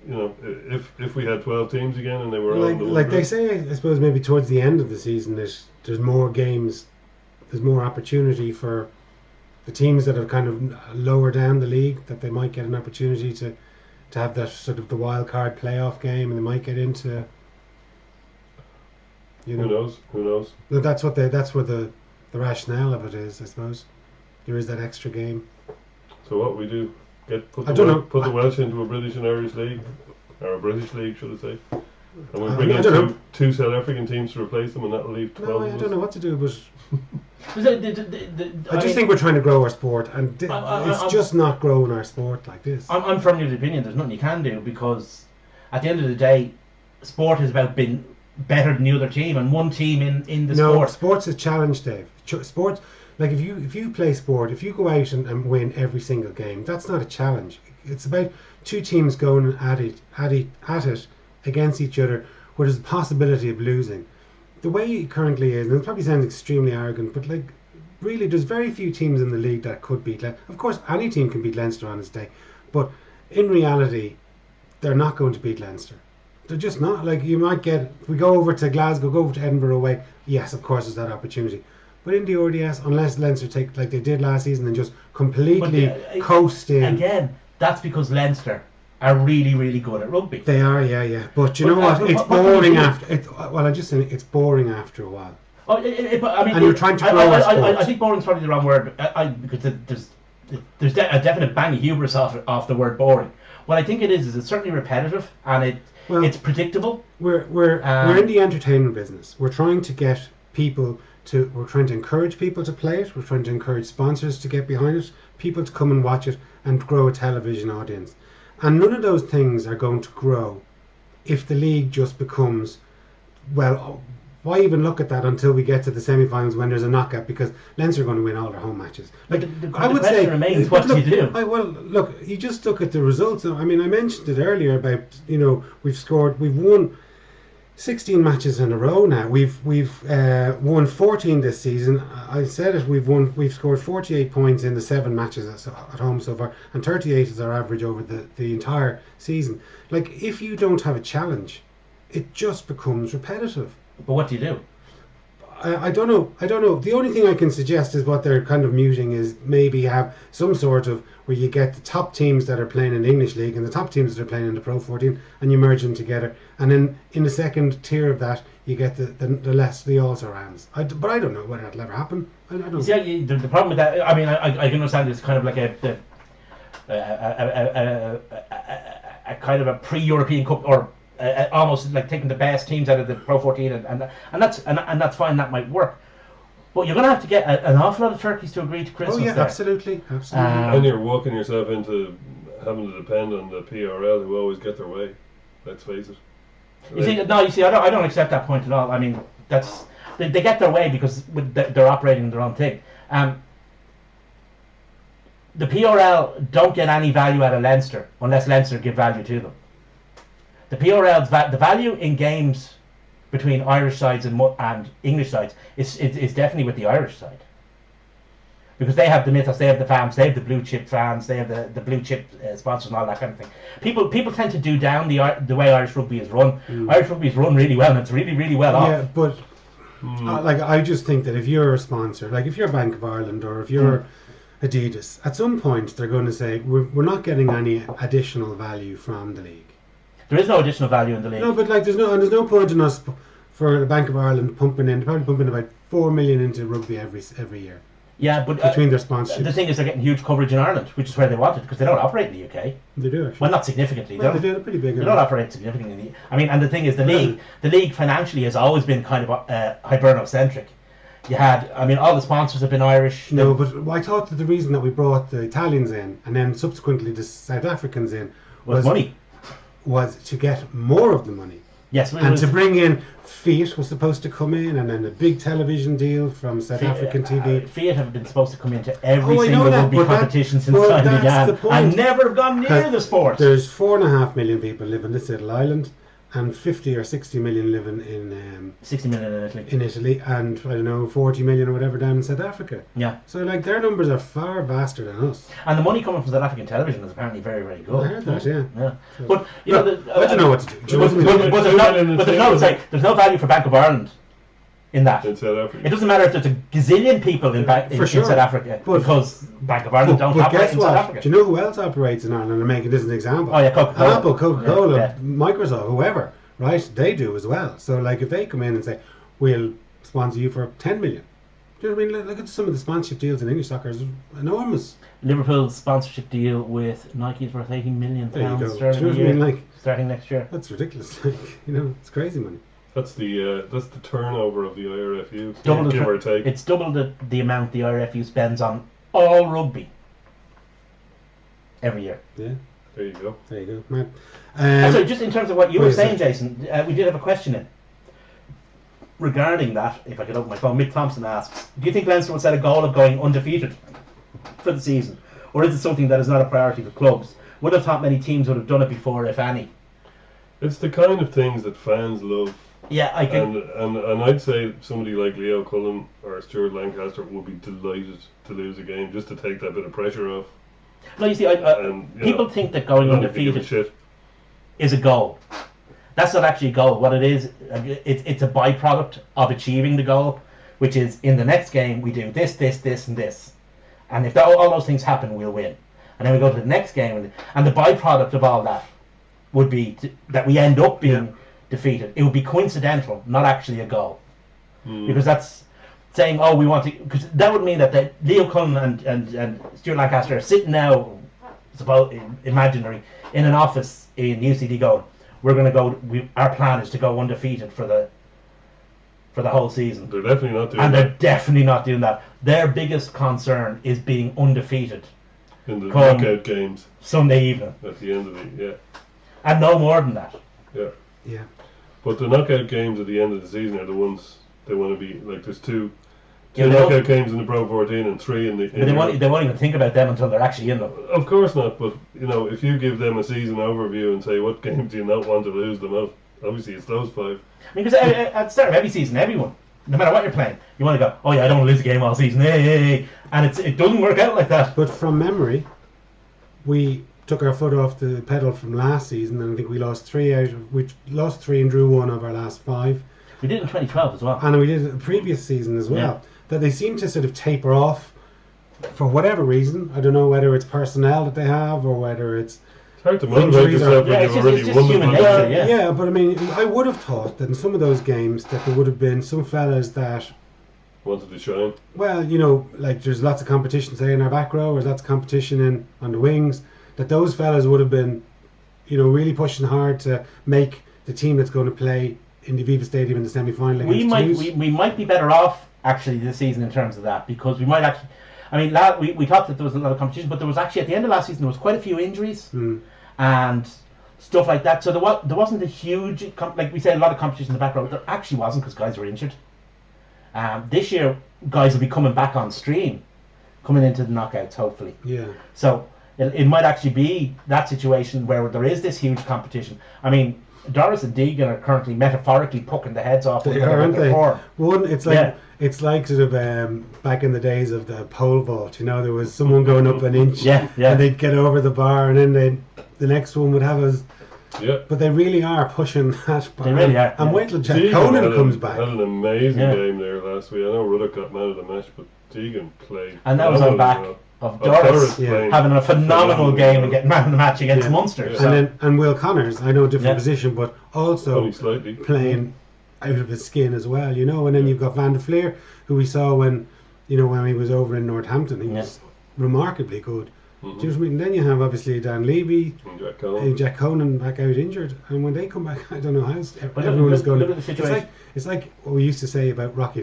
Speaker 2: if we had 12 teams again and they were all in the one
Speaker 1: group. They
Speaker 2: group.
Speaker 1: say, I suppose maybe towards the end of the season, there's more games, there's more opportunity for the teams that are kind of lower down the league, that they might get an opportunity to have that sort of the wild card playoff game, and they might get into.
Speaker 2: Who knows?
Speaker 1: That's where the rationale of it is, I suppose. There is that extra game.
Speaker 2: So what we do? Put the Welsh into a British and Irish league, or a British league, should I say? And we'll bring in two South African teams to replace them, and that'll leave 12.
Speaker 1: No, I don't know what to do, but I
Speaker 3: just
Speaker 1: think we're trying to grow our sport, and it's just not growing our sport like this.
Speaker 3: I'm firmly of the opinion there's nothing you can do, because at the end of the day, sport is about being better than the other team, and one team in the sport.
Speaker 1: No, sport's a challenge, Dave. Sports, like if you play sport, if you go out and win every single game, that's not a challenge. It's about 2 teams going at it against each other, where there's a possibility of losing. The way it currently is, and it probably sounds extremely arrogant, but really, there's very few teams in the league that could beat Leinster. Of course, any team can beat Leinster on its day, but in reality, they're not going to beat Leinster. They're just not. You might get, if we go over to Glasgow, go over to Edinburgh away, yes, of course, there's that opportunity. But in the RDS, unless Leinster take, like they did last season, and just completely coast in.
Speaker 3: Again, that's because Leinster are really, really good at rugby.
Speaker 1: They are, yeah. But you know what? It's boring after. I just think it's boring after a while. And you're trying to grow our sport.
Speaker 3: I think boring is probably the wrong word, because there's a definite bang of hubris off the word boring. What I think it is it's certainly repetitive, and it's predictable.
Speaker 1: We're in the entertainment business. We're trying to get people to. We're trying to encourage people to play it. We're trying to encourage sponsors to get behind it, people to come and watch it, and grow a television audience. And none of those things are going to grow if the league just becomes, well, why even look at that until we get to the semi-finals when there's a knockout, because Leinster are going to win all their home matches.
Speaker 3: I would say remains, what do you do?
Speaker 1: Look, you just look at the results. I mean, I mentioned it earlier about, we've won. 16 matches in a row now. We've won 14 this season. I said it. We've scored 48 points in the 7 matches at home so far, and 38 is our average over the entire season. Like, if you don't have a challenge, it just becomes repetitive.
Speaker 3: But what do you do?
Speaker 1: I don't know. The only thing I can suggest is what they're kind of muting is maybe have some sort of where you get the top teams that are playing in the English League and the top teams that are playing in the Pro 14 and you merge them together. And then in the second tier of that, you get the also-rans. But I don't know whether that'll ever happen. I don't know.
Speaker 3: Yeah, the problem with that, I mean, I can understand it's kind of like a kind of a pre-European Cup or almost like taking the best teams out of the Pro 14 and that's fine, that might work, but you're going to have to get an awful lot of turkeys to agree to Christmas.
Speaker 1: Oh yeah,
Speaker 3: there.
Speaker 1: absolutely.
Speaker 2: And you're walking yourself into having to depend on the PRL who always get their way, let's face it.
Speaker 3: You see, I don't accept that point at all. I mean, that's they get their way because they're operating their own thing. The PRL don't get any value out of Leinster unless Leinster give value to them. The PRL's the value in games between Irish sides and English sides is definitely with the Irish side, because they have the mythos, they have the fans, they have the blue chip fans, they have the blue chip sponsors and all that kind of thing. People tend to do down the way Irish rugby is run. Irish rugby is run really well, and it's really, really well off.
Speaker 1: Yeah, but like I just think that if you're a sponsor, like if you're Bank of Ireland or if you're Adidas, at some point they're going to say we're not getting any additional value from the league.
Speaker 3: There is no additional value in the league.
Speaker 1: No, but like there's no point in us for the Bank of Ireland probably pumping about 4 million into rugby every year.
Speaker 3: Yeah, but
Speaker 1: between their sponsorships.
Speaker 3: The thing is, they're getting huge coverage in Ireland, which is where they want it, because they don't operate in the UK.
Speaker 1: They do actually.
Speaker 3: Well, not significantly.
Speaker 1: Well, they do pretty big.
Speaker 3: They don't operate significantly in the. I mean, and the thing is, the league financially has always been kind of Hiberno-centric. You had, I mean, all the sponsors have been Irish.
Speaker 1: No, but I thought that the reason that we brought the Italians in and then subsequently the South Africans in
Speaker 3: was money.
Speaker 1: Was to get more of the money.
Speaker 3: Yes,
Speaker 1: and to bring in Fiat was supposed to come in, and then a big television deal from South African TV.
Speaker 3: Fiat have been supposed to come into every single rugby competition since time began, and never gone near the sport.
Speaker 1: There's 4.5 million people live in this little island, and 50 or 60 million living in
Speaker 3: 60 million in Italy.
Speaker 1: In Italy, and I don't know, 40 million or whatever down in South Africa.
Speaker 3: Yeah.
Speaker 1: So like their numbers are far vaster than us.
Speaker 3: And the money coming from South African television is apparently very, very good.
Speaker 1: I heard that, yeah.
Speaker 3: So, but you know,
Speaker 1: I don't know what to do.
Speaker 3: There's no value for Bank of Ireland in that.
Speaker 2: In South Africa.
Speaker 3: It doesn't matter if there's a gazillion people in South Africa, because Bank of Ireland don't operate in South Africa.
Speaker 1: Do you know who else operates in Ireland? I'm making this an example.
Speaker 3: Oh yeah, Coca-Cola.
Speaker 1: Apple, Coca-Cola, Microsoft, whoever. Right, they do as well. So, like, if they come in and say, "We'll sponsor you for 10 million," do you know what I mean? Look at some of the sponsorship deals in English soccer; is enormous.
Speaker 3: Liverpool's sponsorship deal with Nike is worth £80 million sterling a year, starting next year.
Speaker 1: That's ridiculous. Like, it's crazy money.
Speaker 2: That's the turnover of the IRFU,
Speaker 3: give or take. It's double the amount the IRFU spends on all rugby every year.
Speaker 1: Yeah.
Speaker 2: There you go.
Speaker 1: There you go. Right.
Speaker 3: So just in terms of what you were saying, Jason, we did have a question in regarding that. If I could open my phone, Mick Thompson asks, do you think Leinster will set a goal of going undefeated for the season? Or is it something that is not a priority for clubs? Would have thought many teams would have done it before, if any.
Speaker 2: It's the kind of things that fans love.
Speaker 3: Yeah, I can.
Speaker 2: And I'd say somebody like Leo Cullen or Stuart Lancaster would be delighted to lose a game just to take that bit of pressure off.
Speaker 3: No, you see, people think that going undefeated is a goal. That's not actually a goal. What it is, it's a byproduct of achieving the goal, which is in the next game we do this, this, this, and this. And if all those things happen, we'll win. And then we go to the next game, and the byproduct of all that would be that we end up being defeated. It would be coincidental, not actually a goal. Because that's saying, oh, we want to... Because that would mean that Leo Cullen and Stuart Lancaster are sitting now, imaginary, in an office in UCD going, we're going to go... our plan is to go undefeated for the whole season.
Speaker 2: They're definitely not doing that.
Speaker 3: And they're definitely not doing that. Their biggest concern is being undefeated.
Speaker 2: In the knockout games.
Speaker 3: Sunday evening.
Speaker 2: At the end of the...
Speaker 3: And no more than that.
Speaker 1: Yeah.
Speaker 2: But the knockout games at the end of the season are the ones they want to be... Like, there's two knockout games in the Pro 14 and 3 in the...
Speaker 3: But they won't even think about them until they're actually in them.
Speaker 2: Of course not, but, if you give them a season overview and say, what games do you not want to lose them of obviously it's those 5.
Speaker 3: I mean, because at the start of every season, everyone, no matter what you're playing, you want to go, oh yeah, I don't want to lose a game all season, hey. And it doesn't work out like that.
Speaker 1: But from memory, we took our foot off the pedal from last season, and I think we lost 3 and drew 1 of our last 5.
Speaker 3: We did it in 2012 as well.
Speaker 1: And we did it the previous season as well. That they seem to sort of taper off for whatever reason. I don't know whether it's personnel that they have or whether it's
Speaker 2: hard to motivate yourself when you've already won
Speaker 3: human
Speaker 2: the
Speaker 3: nature,
Speaker 2: match.
Speaker 1: yeah, but I mean, I would have thought that in some of those games that there would have been some fellas that
Speaker 2: Wanted to shine.
Speaker 1: well, you know, like there's lots of competition, say in our back row, there's lots of competition on the wings, that those fellas would have been, you know, really pushing hard to make the team that's going to play in the Aviva Stadium in the semi-final.
Speaker 3: We might be better off actually this season in terms of that, because we might actually. I mean, we thought that there was a lot of competition, but there was actually at the end of last season there was quite a few injuries and stuff like that. So there wasn't a huge like we said, a lot of competition in the back row. There actually wasn't, because guys were injured. This year, guys will be coming back on stream, coming into the knockouts hopefully.
Speaker 1: Yeah.
Speaker 3: So it might actually be that situation where there is this huge competition. I mean, Doris and Deegan are currently metaphorically pucking the heads off.
Speaker 1: They are, aren't they? One, it's like
Speaker 3: Yeah.
Speaker 1: it's like sort of back in the days of the pole vault. You know, there was someone going up an inch,
Speaker 3: Yeah.
Speaker 1: and they'd get over the bar, and then the next one would have us.
Speaker 2: Yeah.
Speaker 1: But they really are pushing that bar.
Speaker 3: They really are,
Speaker 1: And
Speaker 3: yeah.
Speaker 1: wait till Jack
Speaker 2: Deegan
Speaker 1: Conan comes back.
Speaker 2: had an amazing
Speaker 3: Yeah.
Speaker 2: game there last week. I know Ruddock got man of the match, but Deegan played.
Speaker 3: And that was on back
Speaker 2: well.
Speaker 3: of
Speaker 2: Doris
Speaker 3: Doris
Speaker 1: yeah.
Speaker 3: having a phenomenal game and getting man of the match against
Speaker 1: Yeah.
Speaker 3: Munster.
Speaker 2: Yeah.
Speaker 3: So.
Speaker 1: And Will Connors, I know a different
Speaker 3: Yeah.
Speaker 1: position, but also
Speaker 2: Only slightly.
Speaker 1: playing out of his skin as well, you know. And then you've got Van der Fleer, who we saw when he was over in Northampton. He was remarkably good. Do you know what I mean? And then you have obviously Dan Levy,
Speaker 2: And Jack Conan.
Speaker 1: Jack Conan back out injured, and when they come back, I don't know how
Speaker 3: But
Speaker 1: everyone is going.
Speaker 3: look at the situation.
Speaker 1: It's like what we used to say about Rocky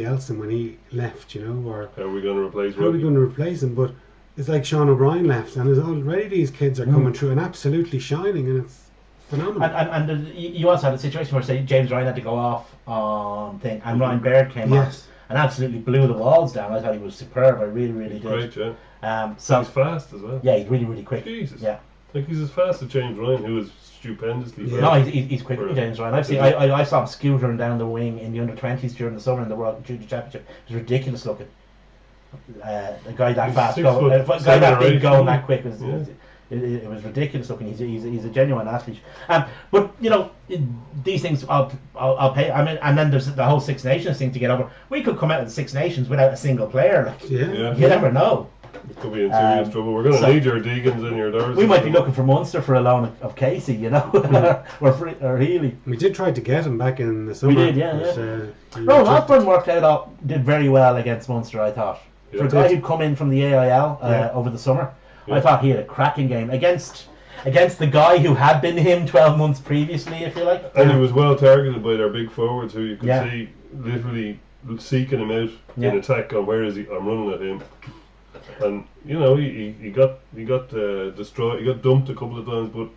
Speaker 1: Elson when he left, you know, or
Speaker 2: How are we going to replace
Speaker 1: how are we
Speaker 2: Ruddock?
Speaker 1: going to replace him? But it's like Sean O'Brien left, and there's already these kids are coming through and absolutely shining, and it's phenomenal.
Speaker 3: And you also had a situation where, say, James Ryan had to go off on thing, and Ryan Baird came on
Speaker 1: Yes.
Speaker 3: and absolutely blew the walls down. I thought he was superb. I really, really did.
Speaker 2: Great, yeah.
Speaker 3: So
Speaker 2: He's fast as well.
Speaker 3: yeah, he's really, really quick.
Speaker 2: Jesus.
Speaker 3: Yeah.
Speaker 2: Like he's as fast as James Ryan, who is stupendously
Speaker 1: Yeah.
Speaker 3: No,
Speaker 2: fast.
Speaker 3: he's quick,
Speaker 2: Right.
Speaker 3: James Ryan. I saw him scootering down the wing in the under-20s during the summer in the World Junior Championship. It was ridiculous looking. A guy that
Speaker 2: He's
Speaker 3: fast,
Speaker 2: 6
Speaker 3: going,
Speaker 2: foot
Speaker 3: a guy
Speaker 2: 7
Speaker 3: that
Speaker 2: or
Speaker 3: big
Speaker 2: 8,
Speaker 3: going
Speaker 2: isn't
Speaker 3: that
Speaker 2: he?
Speaker 3: quick was
Speaker 2: Yeah.
Speaker 3: it was ridiculous looking. He's a genuine athlete. But you know, these things I'll pay. I mean, and then there's the whole Six Nations thing to get over. We could come out of the Six Nations without a single player. Like,
Speaker 1: Yeah.
Speaker 2: Yeah.
Speaker 3: you never know.
Speaker 2: Could be in serious trouble. We're going to
Speaker 3: so-
Speaker 2: need your Deegans and your Doris.
Speaker 3: We might be looking for Munster for a loan of Casey, you know, or Healy.
Speaker 1: We did try to get him back in the summer.
Speaker 3: did, yeah,
Speaker 1: but, he
Speaker 3: Rowan
Speaker 1: rejected.
Speaker 3: Osborne did very well against Munster, I thought.
Speaker 2: Yeah.
Speaker 3: For a guy who'd come in from the AIL
Speaker 1: Yeah.
Speaker 3: over the summer,
Speaker 2: Yeah.
Speaker 3: I thought he had a cracking game against the guy who had been him 12 months previously, if you like.
Speaker 2: And he was well targeted by their big forwards, who you could
Speaker 3: Yeah.
Speaker 2: see literally seeking him out
Speaker 3: Yeah.
Speaker 2: in attack. On where is he? I'm running at him. And you know he got destroyed. He got dumped a couple of times, but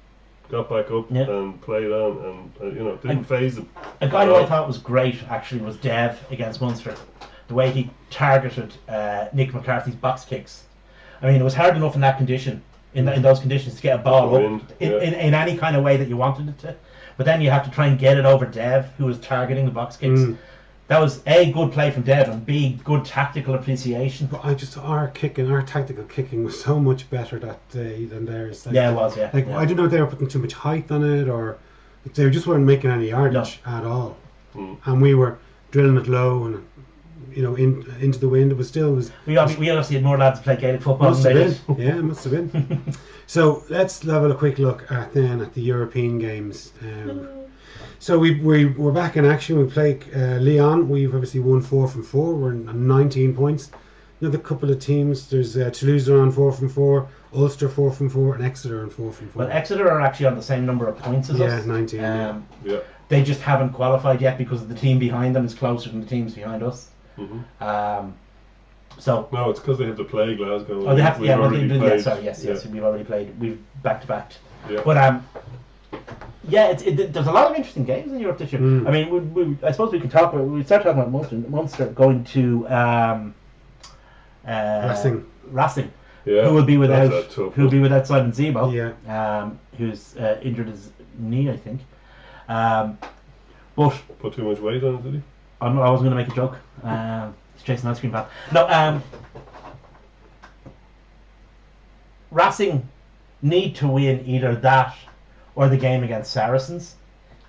Speaker 2: got back up
Speaker 3: Yeah.
Speaker 2: and played on, and you know didn't phase him.
Speaker 3: A guy who I thought was great actually was Dev against Munster. The way he targeted Nick McCarthy's box kicks. I mean, it was hard enough in that condition, in those conditions, to get a ball
Speaker 2: Wind,
Speaker 3: up
Speaker 2: yeah.
Speaker 3: in any kind of way that you wanted it to. But then you have to try and get it over Dev, who was targeting the box kicks. That was A, good play from Dev, and B, good tactical appreciation.
Speaker 1: But our tactical kicking was so much better that day than theirs. Like,
Speaker 3: Yeah, it was, yeah.
Speaker 1: Like
Speaker 3: yeah.
Speaker 1: I don't know if they were putting too much height on it, or they just weren't making any yardage at all. And we were drilling it low and into the wind. It was still
Speaker 3: We obviously had more lads to play Gaelic football
Speaker 1: must
Speaker 3: than
Speaker 1: have
Speaker 3: they
Speaker 1: been.
Speaker 3: did.
Speaker 1: Yeah, it must have been. So let's have a quick look at the European games. So we're back in action. We play Lyon. We've obviously won 4 from 4. We're on 19 points. Another couple of teams. There's Toulouse are on 4 from 4, Ulster 4 from 4, and Exeter on 4 from 4.
Speaker 3: Well, Exeter are actually on the same number of points as us.
Speaker 1: 19.
Speaker 2: Yeah.
Speaker 3: They just haven't qualified yet because the team behind them is closer than the teams behind us. So.
Speaker 2: No, it's because they have to play Glasgow.
Speaker 3: Oh, they have to.
Speaker 2: We've
Speaker 3: Yeah, well,
Speaker 2: already
Speaker 3: yeah.
Speaker 2: played.
Speaker 3: Sorry, yes. We've already played. We've back to back.
Speaker 2: Yeah.
Speaker 3: But yeah, there's a lot of interesting games in Europe this year. I mean, I suppose we could talk about. We start talking about Munster going to Racing.
Speaker 2: Yeah.
Speaker 3: Who will be
Speaker 2: That's
Speaker 3: without?
Speaker 2: a tough
Speaker 3: Who will
Speaker 2: one.
Speaker 3: be without Simon Zebo?
Speaker 1: Yeah.
Speaker 3: Who's injured his knee, I think. But
Speaker 2: Put too much weight on it, did he?
Speaker 3: I wasn't going to make a joke. He's chasing an ice cream van. No, Racing need to win either that or the game against Saracens,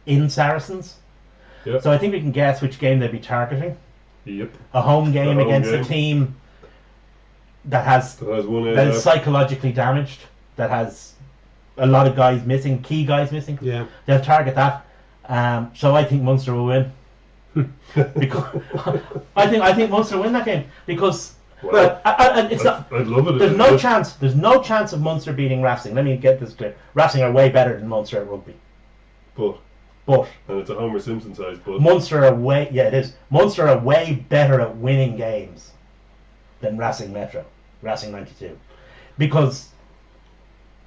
Speaker 3: in Saracens.
Speaker 2: Yep.
Speaker 3: So I think we can guess which game they'll be targeting.
Speaker 2: Yep.
Speaker 3: A home game
Speaker 2: A home
Speaker 3: against
Speaker 2: game.
Speaker 3: a team that has
Speaker 2: That has one
Speaker 3: that is psychologically damaged, that has a lot of guys missing, key guys missing.
Speaker 1: Yeah.
Speaker 3: They'll target that. So I think Munster will win. Because I think Munster will win that game because it's not.
Speaker 2: I'd love it.
Speaker 3: There's no chance. There's no chance of Munster beating Racing. Let me get this clear. Racing are way better than Munster at rugby.
Speaker 2: But
Speaker 3: But
Speaker 2: and it's a Homer Simpson size but.
Speaker 3: Munster are way it is. Munster are way better at winning games than Racing Metro, Racing 92, because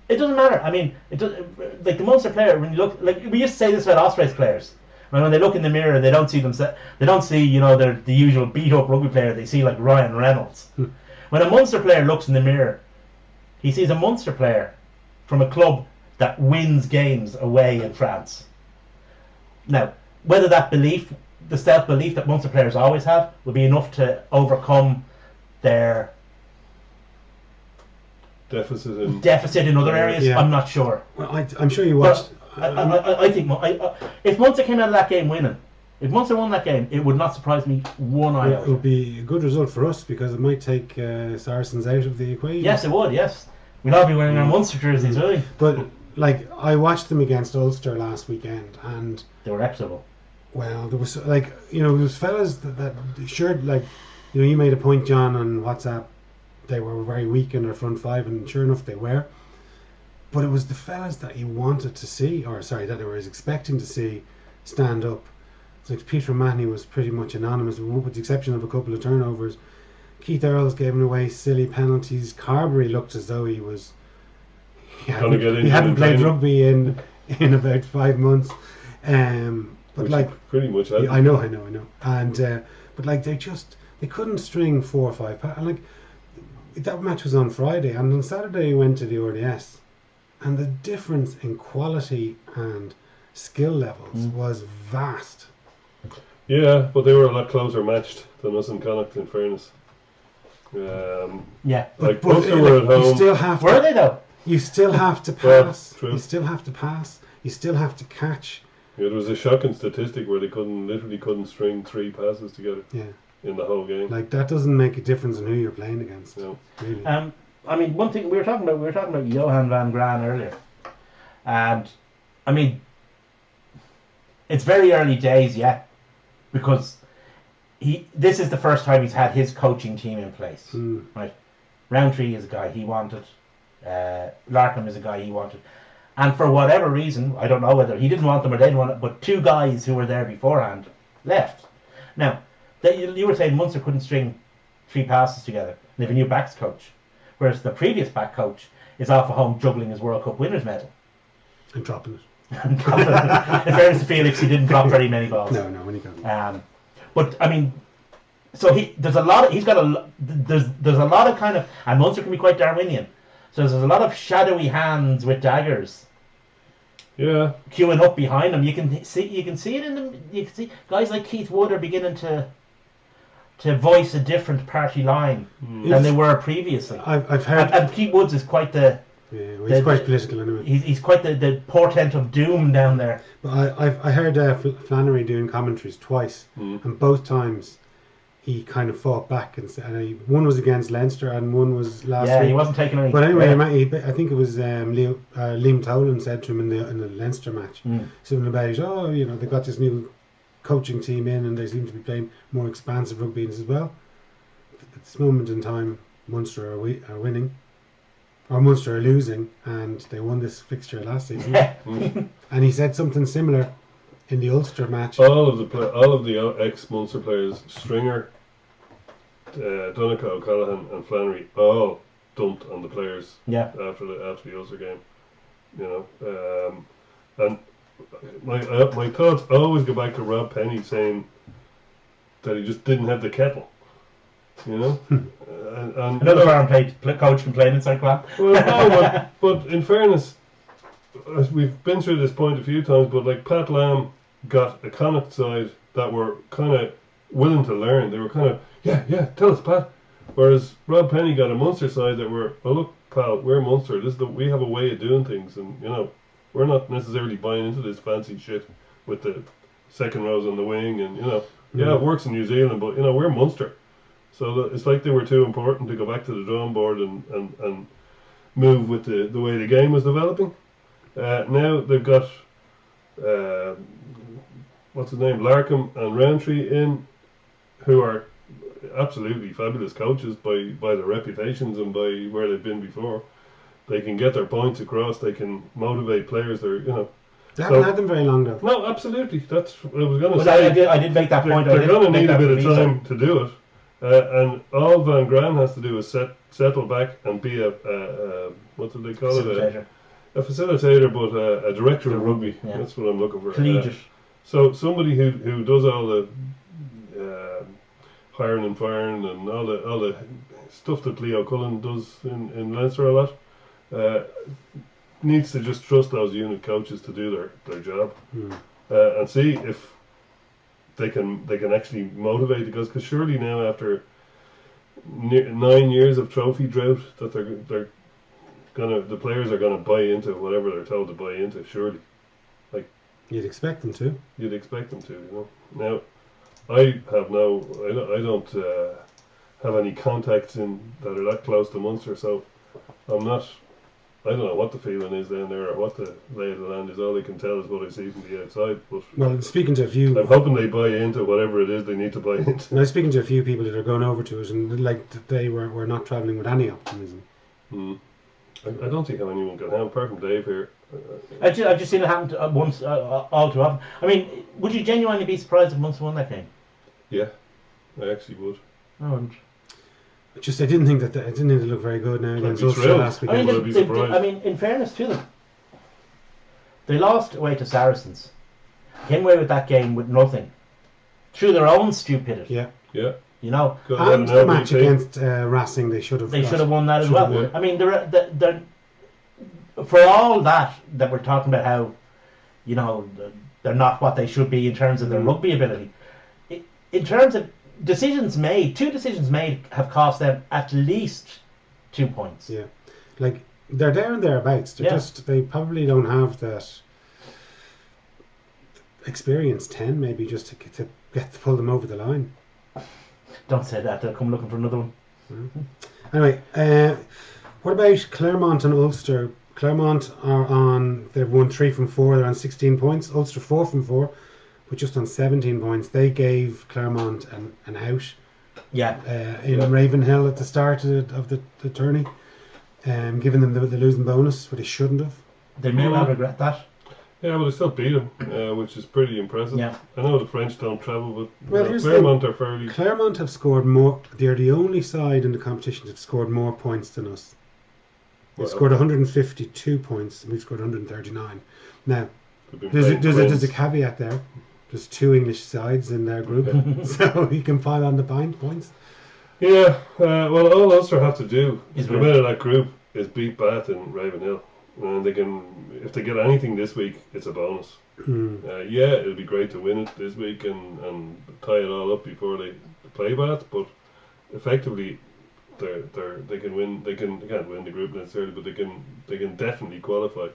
Speaker 3: it doesn't matter. I mean, it does, like the Munster player when you look like we used to say this about Ospreys players. When they look in the mirror, they don't see they don't see the usual beat up rugby player. They see like Ryan Reynolds. When a Munster player looks in the mirror, he sees a Munster player from a club that wins games away in France. Now, whether that belief, the self-belief that Munster players always have, will be enough to overcome their
Speaker 2: deficit in
Speaker 3: other areas,
Speaker 1: Yeah.
Speaker 3: I'm not sure.
Speaker 1: Well, I'm sure you watched.
Speaker 3: I think if Munster came out of that game winning, if Munster won that game, it would not surprise me one
Speaker 1: It
Speaker 3: iota.
Speaker 1: would be a good result for us because it might take Saracens out of the equation.
Speaker 3: Yes, it would. Yes, we'd all be wearing our Munster jerseys, really.
Speaker 1: But like I watched them against Ulster last weekend, and
Speaker 3: They were excellent.
Speaker 1: well, there was like there was fellas that sure like you made a point, John, on WhatsApp. They were very weak in their front five, and sure enough, they were. But it was the fellas that you wanted to see, or sorry, that they were expecting to see stand up. It's like Peter O'Mahony was pretty much anonymous, with the exception of a couple of turnovers. Keith Earls gave away silly penalties. Carberry looked as though he hadn't played rugby in about 5 months. But
Speaker 2: Which
Speaker 1: like
Speaker 2: pretty much
Speaker 1: yeah, I know. And but like they couldn't string 4 or 5 and like that match was on Friday, and on Saturday we went to the RDS, and the difference in quality and skill levels was vast.
Speaker 2: Yeah, but they were a lot closer matched than us in Connacht, in fairness.
Speaker 3: Yeah.
Speaker 2: Like
Speaker 1: But
Speaker 2: Ulster were at
Speaker 1: you
Speaker 2: home.
Speaker 1: still have
Speaker 3: Were
Speaker 1: to,
Speaker 3: they though?
Speaker 1: you still have to
Speaker 2: Well,
Speaker 1: pass.
Speaker 2: true.
Speaker 1: You still have to pass. You still have to catch.
Speaker 2: Yeah, there was a shocking statistic where they literally couldn't string 3 passes together
Speaker 1: Yeah,
Speaker 2: in the whole game.
Speaker 1: like that doesn't make a difference in who you're playing against.
Speaker 2: No.
Speaker 1: Really.
Speaker 3: I mean, one thing we were talking about Johan van Graan earlier, and I mean, it's very early days yet, because this is the first time he's had his coaching team in place. Right, Roundtree is a guy he wanted, Larkham is a guy he wanted, and for whatever reason, I don't know whether he didn't want them or they didn't want it, but 2 guys who were there beforehand left. Now, you were saying Munster couldn't string 3 passes together. They have a new backs coach, whereas the previous back coach is off at home juggling his World Cup winners medal.
Speaker 1: And dropping it.
Speaker 3: In fairness to Felix, he didn't drop very many balls.
Speaker 1: No, when he got
Speaker 3: But I mean, so there's a lot of kind of, and Munster can be quite Darwinian. So there's a lot of shadowy hands with daggers
Speaker 2: Yeah,
Speaker 3: queuing up behind them. You can see it in them. You can see guys like Keith Wood are beginning to voice a different party line than they were previously.
Speaker 1: I've heard.
Speaker 3: And Keith Woods is quite the.
Speaker 1: Yeah, well, he's quite political anyway.
Speaker 3: He's quite the portent of doom down there.
Speaker 1: But I heard Flannery doing commentaries twice, and both times he kind of fought back, and one was against Leinster and one was last week.
Speaker 3: Yeah, he wasn't taking any.
Speaker 1: But anyway, I think it was Liam Tolan said to him in the Leinster match something about they got this new coaching team in and they seem to be playing more expansive rugby, and as well. At this moment in time, Munster are winning. Or Munster are losing, and they won this fixture last season. And he said something similar in the Ulster match.
Speaker 2: all of the ex-Munster players, Stringer, Donegal, O'Callaghan and Flannery, all dumped on the players after the Ulster game. And my thoughts always go back to Rob Penny saying that he just didn't have the kettle. And
Speaker 3: Another farm coach can play inside club.
Speaker 2: Well, no, but in fairness, we've been through this point a few times, but like Pat Lam got a Connacht side that were kind of willing to learn. They were kind of, yeah, tell us, Pat. Whereas Rob Penny got a Munster side that were, oh look, pal, we're Munster. We have a way of doing things, and we're not necessarily buying into this fancy shit with the second rows on the wing, and it works in New Zealand, but we're Munster. So it's like they were too important to go back to the drawing board and move with the way the game was developing. Now they've got what's his name, Larkham and Roundtree in, who are absolutely fabulous coaches by their reputations and by where they've been before. They can get their points across. They can motivate players.
Speaker 1: They haven't had them very long though.
Speaker 2: No, absolutely. That's what I was going to
Speaker 3: But
Speaker 2: say.
Speaker 3: I did make that point.
Speaker 2: They're going to need a bit of time to do it, and all Van Graan has to do is settle back and be a what do they call it? A facilitator, but a director of rugby.
Speaker 3: Yeah.
Speaker 2: That's what I'm looking for.
Speaker 3: Collegiate.
Speaker 2: So somebody who does all the hiring and firing and all the stuff that Leo Cullen does in Leinster a lot, needs to just trust those unit coaches to do their job, and see if they can actually motivate the guys. Because surely now, after 9 years of trophy drought, that the players are gonna buy into whatever they're told to buy into. Surely,
Speaker 1: You'd expect them to.
Speaker 2: you'd expect them to. Now, I don't have any contacts that are that close to Munster, so I'm not. I don't know what the feeling is down there or what the lay of the land is. All I can tell is what I see from the outside. But
Speaker 1: Well, speaking to a few,
Speaker 2: I'm hoping they buy into whatever it is they need to buy into.
Speaker 1: now speaking to a few people that are going over to it, and like they were not travelling with any optimism.
Speaker 2: I don't think how anyone can have, apart from Dave here.
Speaker 3: I've just seen it happen once, all too often. I mean, would you genuinely be surprised if Munster won that game?
Speaker 2: Yeah, I actually would.
Speaker 3: I wouldn't.
Speaker 1: I didn't think they look very good now against
Speaker 2: be
Speaker 1: Ulster
Speaker 2: thrilled.
Speaker 1: last
Speaker 3: I mean,
Speaker 1: weekend.
Speaker 2: Would be surprised.
Speaker 3: in fairness to them, they lost away to Saracens. Came away with that game with nothing, through their own stupidity.
Speaker 1: Yeah.
Speaker 2: Yeah.
Speaker 3: You know,
Speaker 2: Got ahead
Speaker 1: And
Speaker 2: in
Speaker 1: the match
Speaker 2: LBT.
Speaker 1: against Racing, they should have.
Speaker 3: won that as
Speaker 1: Should have
Speaker 3: well.
Speaker 2: won.
Speaker 3: I mean, they're for all that we're talking about how, they're not what they should be in terms of their rugby ability. In terms of decisions made, 2 decisions made have cost them at least 2 points.
Speaker 1: Yeah, like they're there and thereabouts. They probably don't have that experience 10 maybe just to pull them over the line.
Speaker 3: Don't say that; they'll come looking for another one.
Speaker 1: Anyway, what about Claremont and Ulster? Claremont they've won 3 from 4, they're on 16 points. Ulster 4 from 4, but just on 17 points. They gave Claremont an out in Ravenhill at the start of the tourney, giving them the losing bonus, but they shouldn't have.
Speaker 3: They may well regret that.
Speaker 2: Yeah, but they still beat them, which is pretty impressive.
Speaker 3: Yeah.
Speaker 2: I know the French don't travel, but
Speaker 1: Well, here's the
Speaker 2: Claremont are fairly.
Speaker 1: Claremont have scored more. They're the only side in the competition that scored more points than us. They've scored 152 points, and we've scored 139. Now, there's a caveat there. There's 2 English sides in their group, so you can pile on the points.
Speaker 2: Yeah, well, all Ulster have to do
Speaker 3: Is
Speaker 2: to come out of that group is beat Bath and Ravenhill. And if they get anything this week, it's a bonus. It'll be great to win it this week and tie it all up before they play Bath, but effectively they can win. They can't win the group necessarily, but they can definitely qualify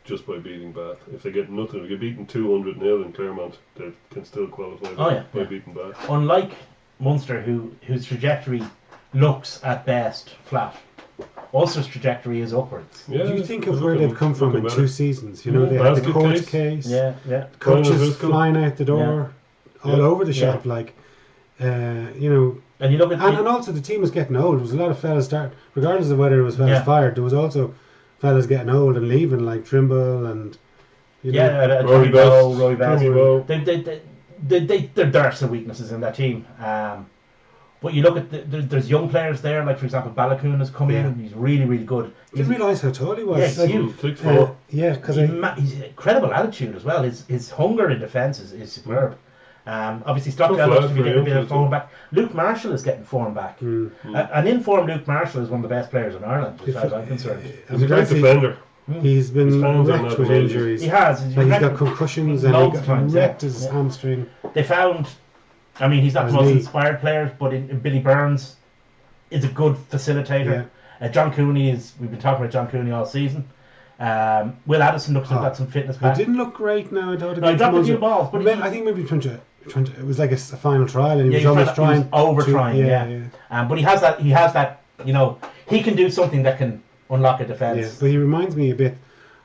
Speaker 2: just by beating Bath. If they get nothing, if they get beaten 200-0 in Claremont, they can still qualify by beating Bath.
Speaker 3: Unlike Munster, whose trajectory looks at best flat, Ulster's trajectory is upwards.
Speaker 2: Yeah,
Speaker 1: Do you think of where they've come from in 2 seasons? They had the
Speaker 2: Basket
Speaker 1: court
Speaker 2: case.
Speaker 3: Yeah.
Speaker 1: coaches flying out the door, all over the shop,
Speaker 3: And you look at
Speaker 1: and also the team was getting old. There was a lot of fellas regardless of whether it was fellas fired. There was also fellas getting old and leaving, like Trimble and
Speaker 2: Rory Best.
Speaker 3: There are some weaknesses in that team. But you look at there's young players there, like for example Balakoon has come in and he's really, really good.
Speaker 1: I didn't realise how tall he was.
Speaker 3: Yeah, he's huge.
Speaker 2: 6'4".
Speaker 1: Because
Speaker 3: he's incredible attitude as well. His hunger in defence is superb. Obviously Stockdale looks to be getting a bit of form back. Luke Marshall is getting form back. An in-form Luke Marshall is one of the best players in Ireland, as far as I'm concerned.
Speaker 2: He's a great defender.
Speaker 1: He's been
Speaker 2: His fans are
Speaker 1: wrecked
Speaker 2: not
Speaker 1: with
Speaker 2: amazing.
Speaker 1: injuries.
Speaker 3: He has.
Speaker 1: Like he's got concussions and he
Speaker 3: loads of
Speaker 1: got
Speaker 3: times,
Speaker 1: wrecked
Speaker 3: yeah.
Speaker 1: his
Speaker 3: Yeah.
Speaker 1: hamstring.
Speaker 3: They found, I mean, he's not the
Speaker 1: As
Speaker 3: most
Speaker 1: me.
Speaker 3: inspired player, but in Billy Burns is a good facilitator. John Cooney we've been talking about John Cooney all season. Will Addison looks like got some fitness
Speaker 1: He
Speaker 3: back.
Speaker 1: didn't look great now. I thought
Speaker 3: No, he dropped a few balls, but
Speaker 1: I think maybe trying to. It was like a final trial, and he was
Speaker 3: he
Speaker 1: almost trying.
Speaker 3: he was over trying, yeah. But he has that. You know, he can do something that can unlock a defense.
Speaker 1: Yeah, but he reminds me a bit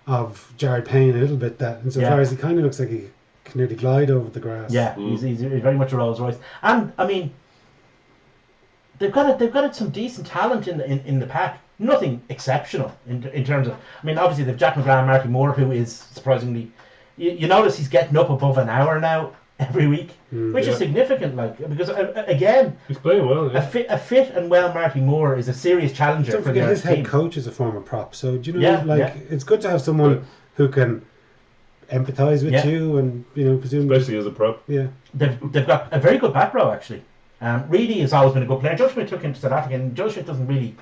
Speaker 1: of Jared Payne a little bit. That insofar as he kind of looks like he can nearly glide over the grass.
Speaker 3: Yeah, he's very much a Rolls Royce, and I mean, they've got some decent talent in the pack. Nothing exceptional in terms of. I mean, obviously they've Jack McGrath and Marty Moore, who is surprisingly. You notice he's getting up above an hour now every week, which is significant. Like because again,
Speaker 2: he's playing well. Yeah.
Speaker 3: a fit and well Marty Moore is a serious challenger.
Speaker 1: Don't
Speaker 3: for
Speaker 1: forget
Speaker 3: the
Speaker 1: his
Speaker 3: team.
Speaker 1: head coach is a former prop, so do you know it's good to have someone who can empathise with you and presumably
Speaker 2: especially as a prop.
Speaker 1: Yeah,
Speaker 3: they've got a very good back row actually. Reedy has always been a good player. Joe Schmidt took him to South Africa, and Joe Schmidt doesn't really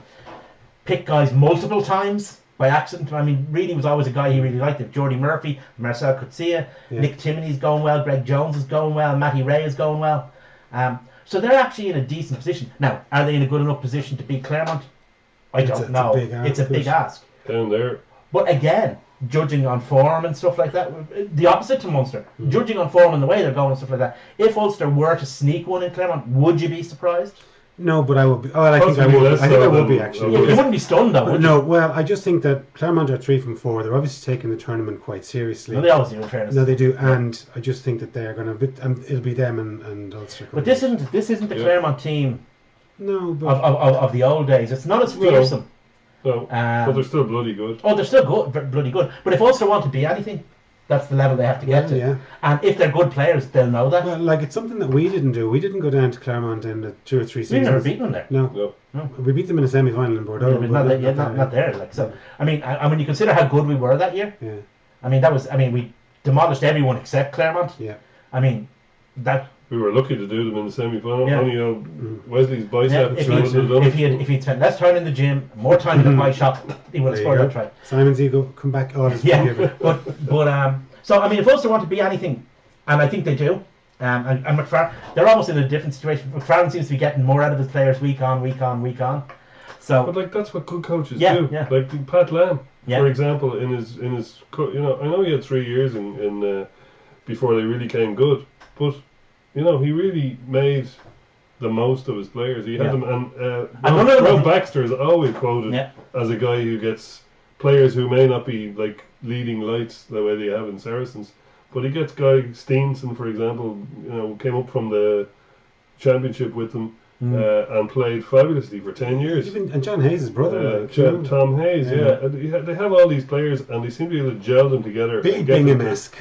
Speaker 3: pick guys multiple times by accident. I mean, Reedy was always a guy he really liked. Jordy Murphy, Marcel Coetzee, Nick Timoney's going well, Greg Jones is going well, Matty Ray is going well. So they're actually in a decent position. Now, are they in a good enough position to beat Claremont? I don't know. It's a big ask.
Speaker 2: Down there.
Speaker 3: But again, judging on form and stuff like that, the opposite to Munster. Judging on form and the way they're going and stuff like that. If Ulster were to sneak one in Claremont, would you be surprised?
Speaker 1: No, but I would be. Oh, I think I would. I think I would be actually.
Speaker 3: You wouldn't be stunned though, would you?
Speaker 1: No, well, I just think that Claremont are 3 from 4. They're obviously taking the tournament quite seriously.
Speaker 3: No, they always do, in fairness.
Speaker 1: No, they do, and I just think that they're going to. It'll be them and Ulster.
Speaker 3: But this isn't the Claremont team.
Speaker 1: No, but
Speaker 3: of the old days. It's not as fearsome.
Speaker 2: No, but they're still bloody good.
Speaker 3: Oh, they're still good, bloody good. But if Ulster want to be anything, that's the level they have to get to.
Speaker 1: Yeah.
Speaker 3: And if they're good players, they'll know that.
Speaker 1: Well, like it's something that we didn't do. We didn't go down to Claremont in the 2 or 3 seasons.
Speaker 3: We've never beaten them there.
Speaker 1: No. We beat them in a semi-final in Bordeaux.
Speaker 3: Not there. Like so. I mean, when you consider how good we were that year.
Speaker 1: Yeah.
Speaker 3: I mean, we demolished everyone except Claremont.
Speaker 1: Yeah.
Speaker 3: I mean, that.
Speaker 2: We were lucky to do them in the semi-final.
Speaker 3: Yeah.
Speaker 2: Only Wesley's bicep.
Speaker 3: If he'd spent less time in the gym, more time in the pie shop, he would have scored that try.
Speaker 1: Simon's ego come back. Oh,
Speaker 3: but so I mean, if Ulster want to be anything, and I think they do, and McFarlane, they're almost in a different situation. McFarlane seems to be getting more out of his players week on. So,
Speaker 2: but like that's what good coaches do.
Speaker 3: Yeah.
Speaker 2: Like Pat Lam, for example, in his I know he had 3 years in before they really came good, but he really made the most of his players. He had them, and Rob Baxter is always quoted as a guy who gets players who may not be like leading lights the way they have in Saracens, but he gets guy Steenson, for example, came up from the championship with them and played fabulously for 10 years.
Speaker 1: And John Hayes' brother,
Speaker 2: Tom Hayes, and they have all these players, and they seem to be able to gel them together.
Speaker 1: Big Bingham-esque.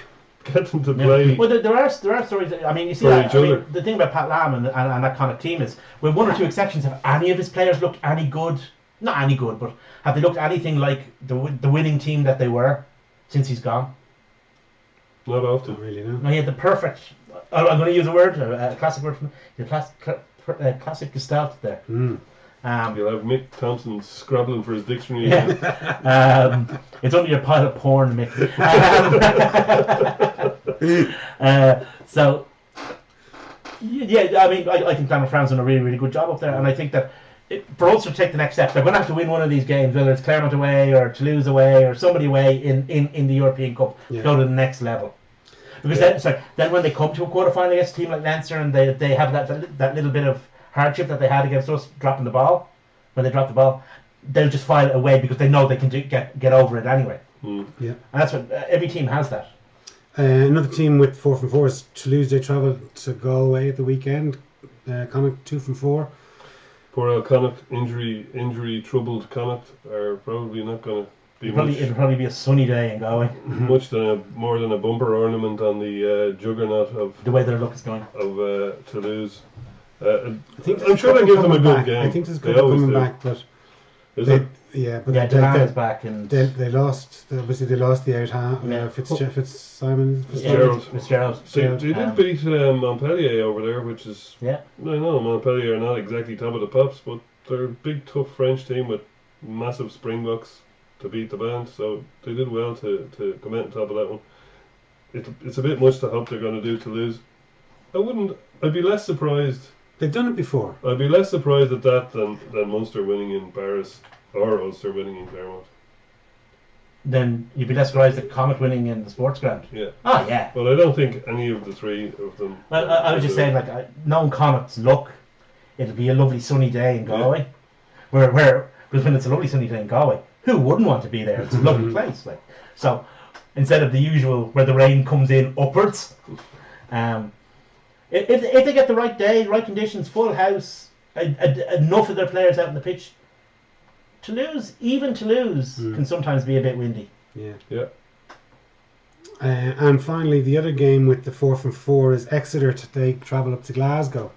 Speaker 2: Get them to play.
Speaker 3: Well, there are stories. I mean, you see that. The thing about Pat Lam and that kind of team is, with 1 or 2 exceptions, have any of his players looked any good? Not any good, but have they looked anything like the winning team that they were since he's gone?
Speaker 2: Not often.
Speaker 1: Not really, no.
Speaker 3: No, he had the perfect. I'm going to use a classic word from the classic gestalt there.
Speaker 2: You'll have Mick Thompson scrabbling for his dictionary.
Speaker 3: It's under your pile of porn, Mick. So, yeah, I mean, I think Clement Fran's done a really, really good job up there, and I think that for Ulster to take the next step, they're going to have to win one of these games, whether it's Claremont away or Toulouse away or somebody away in the European Cup to go to the next level. Because then when they come to a quarter-final against a team like Leinster and they have that little bit of hardship that they had against us dropping the ball, when they drop the ball, they'll just file it away because they know they can get over it anyway.
Speaker 1: Yeah.
Speaker 3: And that's what every team has that.
Speaker 1: Another team with 4 from 4 is Toulouse. They travel to Galway at the weekend. Connacht 2 from 4.
Speaker 2: Poor old Connacht, injury troubled Connacht are probably not going to be
Speaker 3: It'll probably be a sunny day in Galway.
Speaker 2: More than a bumper ornament on the juggernaut of
Speaker 3: the way their luck is going
Speaker 2: of Toulouse.
Speaker 1: I'm
Speaker 2: sure they give them a good game.
Speaker 1: I think there's a couple coming back, but
Speaker 3: Delan is back, and
Speaker 1: they lost. Obviously, they lost the out half. Fitzgerald.
Speaker 2: So they did beat Montpellier over there, which is I know Montpellier are not exactly top of the pops, but they're a big, tough French team with massive springboks. to beat the band. So they did well to come out on top of that one. It's a bit much to hope they're going to do to lose. I'd be less surprised.
Speaker 1: They've done it before.
Speaker 2: I'd be less surprised at that than Munster winning in Paris or Ulster winning in Claremont.
Speaker 3: Then you'd be less surprised at Comet winning in the sports ground.
Speaker 2: Yeah.
Speaker 3: Oh yeah.
Speaker 2: Well, I don't think any of the three of them.
Speaker 3: Well, I was just saying, like, knowing Comet's luck, it'll be a lovely sunny day in Galway. Because when it's a lovely sunny day in Galway, who wouldn't want to be there? It's a lovely place. Like, so instead of the usual where the rain comes in upwards, if they get the right day, right conditions, full house, enough of their players out on the pitch, Toulouse can sometimes be a bit windy.
Speaker 1: Yeah.
Speaker 2: Yeah.
Speaker 1: And finally, the other game with the 4 from 4 is Exeter they travel up to Glasgow.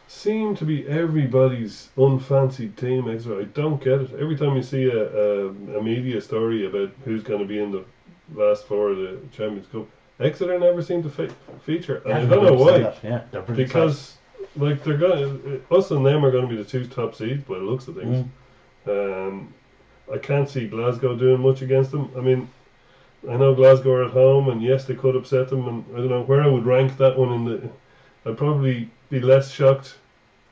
Speaker 2: Seem to be everybody's unfancied team, Exeter. I don't get it. Every time you see a media story about who's going to be in the last four of the Champions Cup, Exeter never seem to feature. And I don't know why.
Speaker 3: Yeah, they're
Speaker 2: because like they're going, us and them are going to be the two top seeds by the looks of things. I can't see Glasgow doing much against them. I mean, I know Glasgow are at home, and yes, they could upset them. And I don't know where I would rank that one in the. I'd probably be less shocked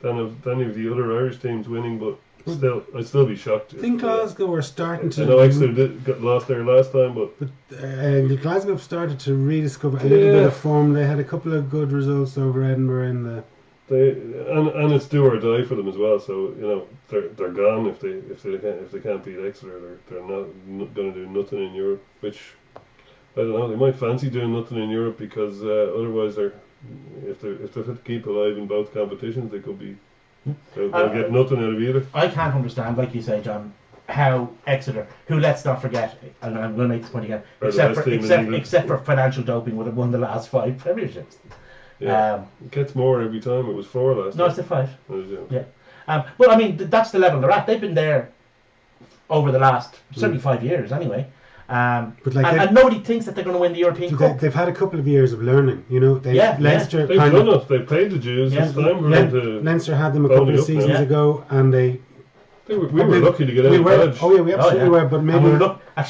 Speaker 2: than of any of the other Irish teams winning, but still, I'd still be shocked.
Speaker 1: I think Glasgow are starting to.
Speaker 2: I know Exeter got lost there last time, but
Speaker 1: Glasgow have started to rediscover a little bit of form. They had a couple of good results over Edinburgh in the.
Speaker 2: And it's do or die for them as well. So you know they're gone if they can't beat Exeter. They're not going to do nothing in Europe. Which I don't know. They might fancy doing nothing in Europe because otherwise if they have to keep alive in both competitions, they could be they'll get nothing out of either.
Speaker 3: I can't understand, like you say, John, how Exeter, who let's not forget, and I'm going to make this point again, except for financial doping, would have won the last 5 premierships.
Speaker 2: Yeah, it gets more every time. It was 4 last time.
Speaker 3: No, it's a 5.
Speaker 2: Yeah.
Speaker 3: Well, I mean, that's the level they're at. They've been there over the last 75 years anyway.
Speaker 1: But
Speaker 3: and nobody thinks that they're going to win the European Cup.
Speaker 1: They've had a couple of years of learning, you know. Leinster
Speaker 2: they've done it. They played the Jews this time.
Speaker 1: Leinster had them a couple of seasons ago, and we
Speaker 2: were lucky to get out of Dodge.
Speaker 1: Oh yeah, we absolutely were. But maybe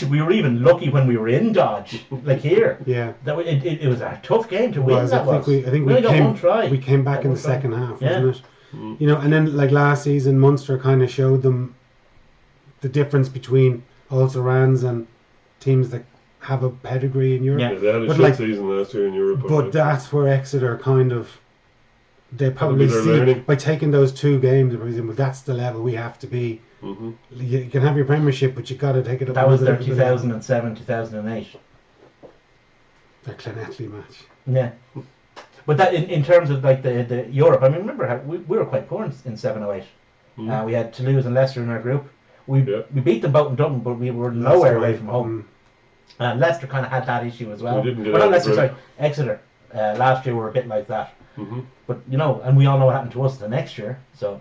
Speaker 3: we were even lucky when we were in Dodge, like here.
Speaker 1: Yeah,
Speaker 3: that it was a tough game to win.
Speaker 1: I think we
Speaker 3: got one try.
Speaker 1: We came back in the second half, wasn't it? You know, and then like last season, Munster kind of showed them the difference between also-rans and teams that have a pedigree in Europe.
Speaker 2: Yeah, they had a shit season last year in Europe.
Speaker 1: But that's where Exeter they probably see learning. By taking those 2 games, that's the level we have to be. Mm-hmm. You can have your premiership, but you got to take it up.
Speaker 3: That was their 2007, 2008.
Speaker 1: Their Clonettley match.
Speaker 3: Yeah. But that in terms of like the Europe, I mean, remember how we were quite poor in 7-08. We had Toulouse and Leicester in our group. We beat them both in Dublin, but we were nowhere away from home. Leicester kind of had that issue as well. Exeter last year were a bit like that. Mm-hmm. But you know, and we all know what happened to us the next year. So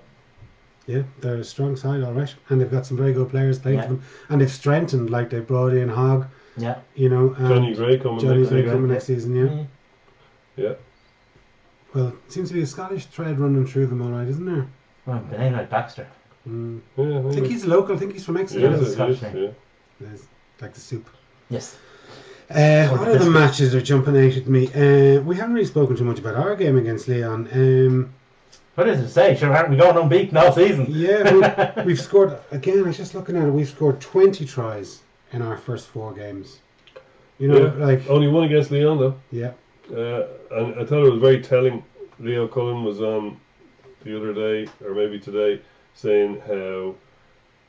Speaker 1: yeah, they're a strong side, all right, and they've got some very good players playing for them, and they've strengthened. Like they brought in Hogg.
Speaker 3: Yeah.
Speaker 1: You know,
Speaker 2: Johnny Gray coming
Speaker 1: next season. Yeah.
Speaker 3: Mm.
Speaker 2: Yeah.
Speaker 1: Well, it seems to be a Scottish thread running through them, all right, isn't there?
Speaker 3: Well, the name like Baxter.
Speaker 1: Mm. Yeah, I think he's local. I think he's from Exeter.
Speaker 2: Yeah.
Speaker 1: Like the soup.
Speaker 3: Yes.
Speaker 1: What other matches are jumping out at me? We haven't really spoken too much about our game against Leon.
Speaker 3: What does it say? Sure, aren't we going unbeaten all season?
Speaker 1: Yeah, we've scored, again, I was just looking at it, we've scored 20 tries in our first 4 games. You know, like...
Speaker 2: Only one against Leon, though.
Speaker 1: Yeah.
Speaker 2: And I thought it was very telling. Leo Cullen was on the other day, or maybe today, saying how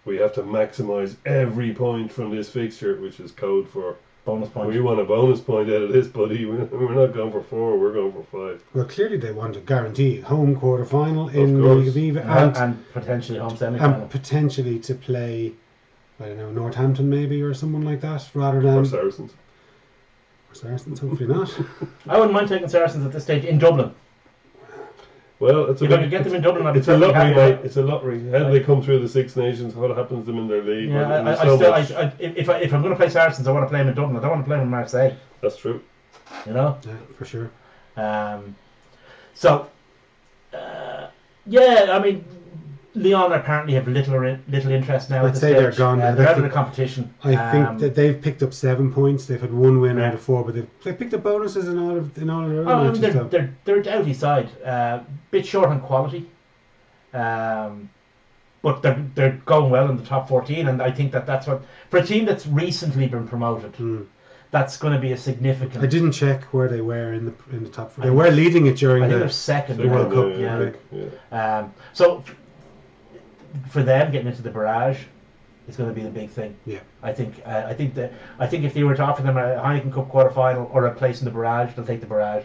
Speaker 2: we have to maximise every point from this fixture, which is code for
Speaker 3: bonus point.
Speaker 2: We want a bonus point out of this, buddy. We're not going for 4, we're going for 5.
Speaker 1: Well, clearly they want to guarantee home quarter final in Liga Viva
Speaker 3: and potentially home semi-final.
Speaker 1: And potentially to play, I don't know, Northampton maybe or someone like that, rather than...
Speaker 2: Or Saracens.
Speaker 1: Saracens, hopefully not.
Speaker 3: I wouldn't mind taking Saracens at this stage in Dublin.
Speaker 2: Well, it's
Speaker 3: if I could get them in Dublin,
Speaker 2: it's a lottery, mate. It's a lottery. How do they come through the Six Nations? What happens to them in their league?
Speaker 3: Yeah, if I'm going to play Saracens, I want to play them in Dublin. I don't want to play them in Marseille.
Speaker 2: That's true.
Speaker 3: You know?
Speaker 1: Yeah, for sure.
Speaker 3: Yeah, I mean, Leon apparently have little interest now.
Speaker 1: I'd
Speaker 3: at this
Speaker 1: say they're
Speaker 3: stage.
Speaker 1: gone now.
Speaker 3: They're
Speaker 1: I
Speaker 3: out of the
Speaker 1: think-
Speaker 3: competition.
Speaker 1: I think that they've picked up 7 points. They've had 1 win
Speaker 3: Yeah.
Speaker 1: out of 4, but they've picked up bonuses in all of their other
Speaker 3: Oh,
Speaker 1: matches. though.
Speaker 3: they're a doughty side. Bit short on quality, but they're going well in the top 14, and I think that's what for a team that's recently been promoted. That's going to be a significant.
Speaker 1: I didn't check where they were in the top 4. They were leading it during
Speaker 3: I think they're
Speaker 1: the
Speaker 3: second.
Speaker 2: Second,
Speaker 1: World Cup,
Speaker 2: yeah,
Speaker 3: yeah.
Speaker 2: I think, yeah.
Speaker 3: So for them getting into the barrage is going to be the big thing.
Speaker 1: Yeah.
Speaker 3: I think if they were to offer them a Heineken Cup quarter final or a place in the barrage, they'll take the barrage.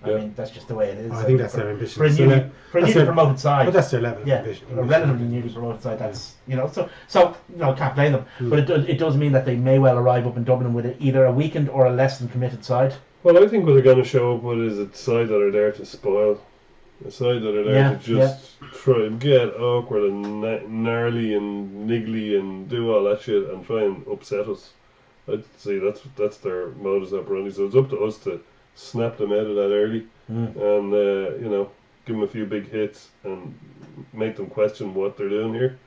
Speaker 3: I
Speaker 2: Yeah.
Speaker 3: mean, that's just the way it is.
Speaker 1: I think that's their ambition.
Speaker 3: For a
Speaker 1: So
Speaker 3: newly,
Speaker 1: that-
Speaker 3: for a
Speaker 1: that's
Speaker 3: newly
Speaker 1: their-
Speaker 3: promoted side.
Speaker 1: But that's their level
Speaker 3: Yeah,
Speaker 1: of ambition.
Speaker 3: a relatively newly promoted side. That's so can't blame them. But it does mean that they may well arrive up in Dublin with either a weakened or a less than committed side.
Speaker 2: Well, I think what they're going to show up with is a side that are there to spoil. A side that are there
Speaker 3: Yeah,
Speaker 2: to just try and get awkward and gnarly and niggly and do all that shit and try and upset us. I'd say that's their modus operandi. So it's up to us to snap them out of that early and give them a few big hits and make them question what they're doing here.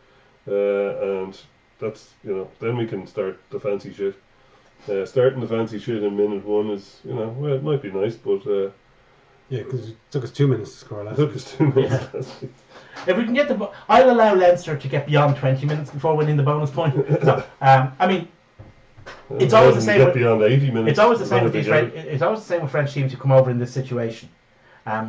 Speaker 2: And that's then we can start the fancy shit. Starting the fancy shit in minute 1 is well, it might be nice, but
Speaker 1: Yeah, because it took us 2 minutes to score last
Speaker 2: it took
Speaker 1: week.
Speaker 2: us 2 minutes last week.
Speaker 3: If we can get I'll allow Leinster to get beyond 20 minutes before winning the bonus point. No, I mean, it's always the same.
Speaker 2: Get beyond 80 minutes.
Speaker 3: It's always the same with
Speaker 2: They
Speaker 3: these.
Speaker 2: get it.
Speaker 3: It's always the same with French teams who come over in this situation,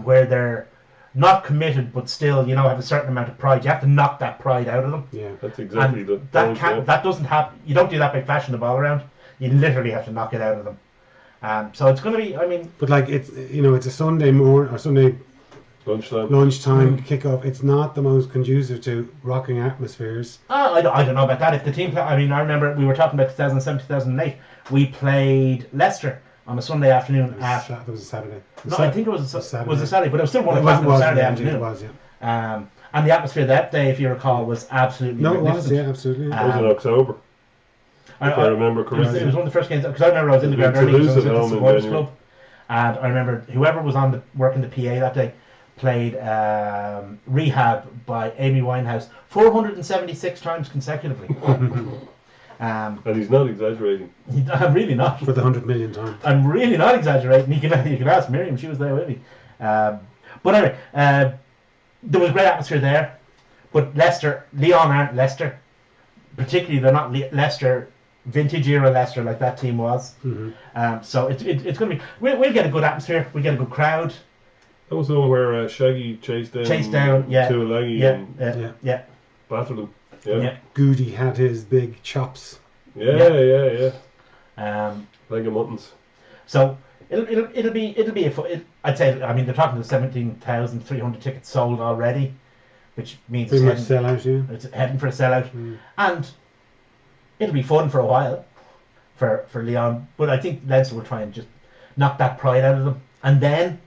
Speaker 3: where they're not committed but still, have a certain amount of pride. You have to knock that pride out of them.
Speaker 1: Yeah.
Speaker 2: That's exactly
Speaker 3: And
Speaker 2: the
Speaker 3: that
Speaker 2: point,
Speaker 3: can't.
Speaker 2: yeah.
Speaker 3: That doesn't happen. You don't do that by flashing the ball around. You literally have to knock it out of them. So it's going to be. I mean,
Speaker 1: But like it's a Sunday morning or Sunday
Speaker 2: Lunchtime.
Speaker 1: lunchtime kickoff. It's not the most conducive to rocking atmospheres.
Speaker 3: I don't know about that. If the team, I remember we were talking about 2007, 2008. We played Leicester on a Sunday afternoon at.
Speaker 1: That was a Saturday.
Speaker 3: No, I think it was a
Speaker 1: Saturday.
Speaker 3: Saturday, but it was still 1
Speaker 1: It
Speaker 3: o'clock on a
Speaker 1: was,
Speaker 3: Saturday
Speaker 1: yeah,
Speaker 3: afternoon.
Speaker 1: It was, yeah.
Speaker 3: And the atmosphere that day, if you recall, was absolutely
Speaker 1: No, it was,
Speaker 3: magnificent.
Speaker 1: yeah, absolutely.
Speaker 2: It was in October, if I remember
Speaker 3: It was
Speaker 2: correctly.
Speaker 3: one of the first games because I remember I was in the ground
Speaker 2: Toulouse
Speaker 3: early because I was
Speaker 2: at
Speaker 3: at the
Speaker 2: home in
Speaker 3: supporters
Speaker 2: January.
Speaker 3: club, and I remember whoever was working the PA that day played Rehab by Amy Winehouse 476 times consecutively.
Speaker 2: And he's not exaggerating.
Speaker 3: I'm really not.
Speaker 1: For the 100 million time.
Speaker 3: I'm really not exaggerating. You can ask Miriam; she was there with me. But anyway, there was a great atmosphere there. But Leon aren't Leicester. Particularly, they're not Leicester, vintage era Leicester like that team was. So it's going to be. We'll get a good atmosphere. We'll get a good crowd.
Speaker 2: That was the one where Shaggy chased down
Speaker 3: yeah,
Speaker 2: Tuilagi and
Speaker 3: yeah.
Speaker 2: battered him. Yeah.
Speaker 1: Goody had his big chops.
Speaker 2: Yeah.
Speaker 3: Um,
Speaker 2: Like a muttons.
Speaker 3: So it'll be a fun. I'd say. I mean, they're talking to 17,300 tickets sold already, which means
Speaker 1: Pretty much sell out, yeah.
Speaker 3: it's heading for a sellout, and it'll be fun for a while for Leon. But I think Leinster will try and just knock that pride out of them, and then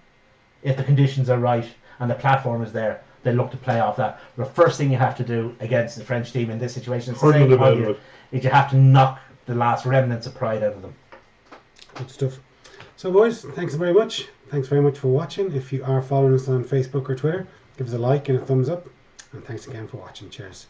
Speaker 3: if the conditions are right and the platform is there, they look to play off that. The first thing you have to do against the French team in this situation is
Speaker 2: Hurtle them out of it.
Speaker 3: you have to knock the last remnants of pride out of them.
Speaker 1: Good stuff. So, boys, thanks very much. Thanks very much for watching. If you are following us on Facebook or Twitter, give us a like and a thumbs up. And thanks again for watching. Cheers.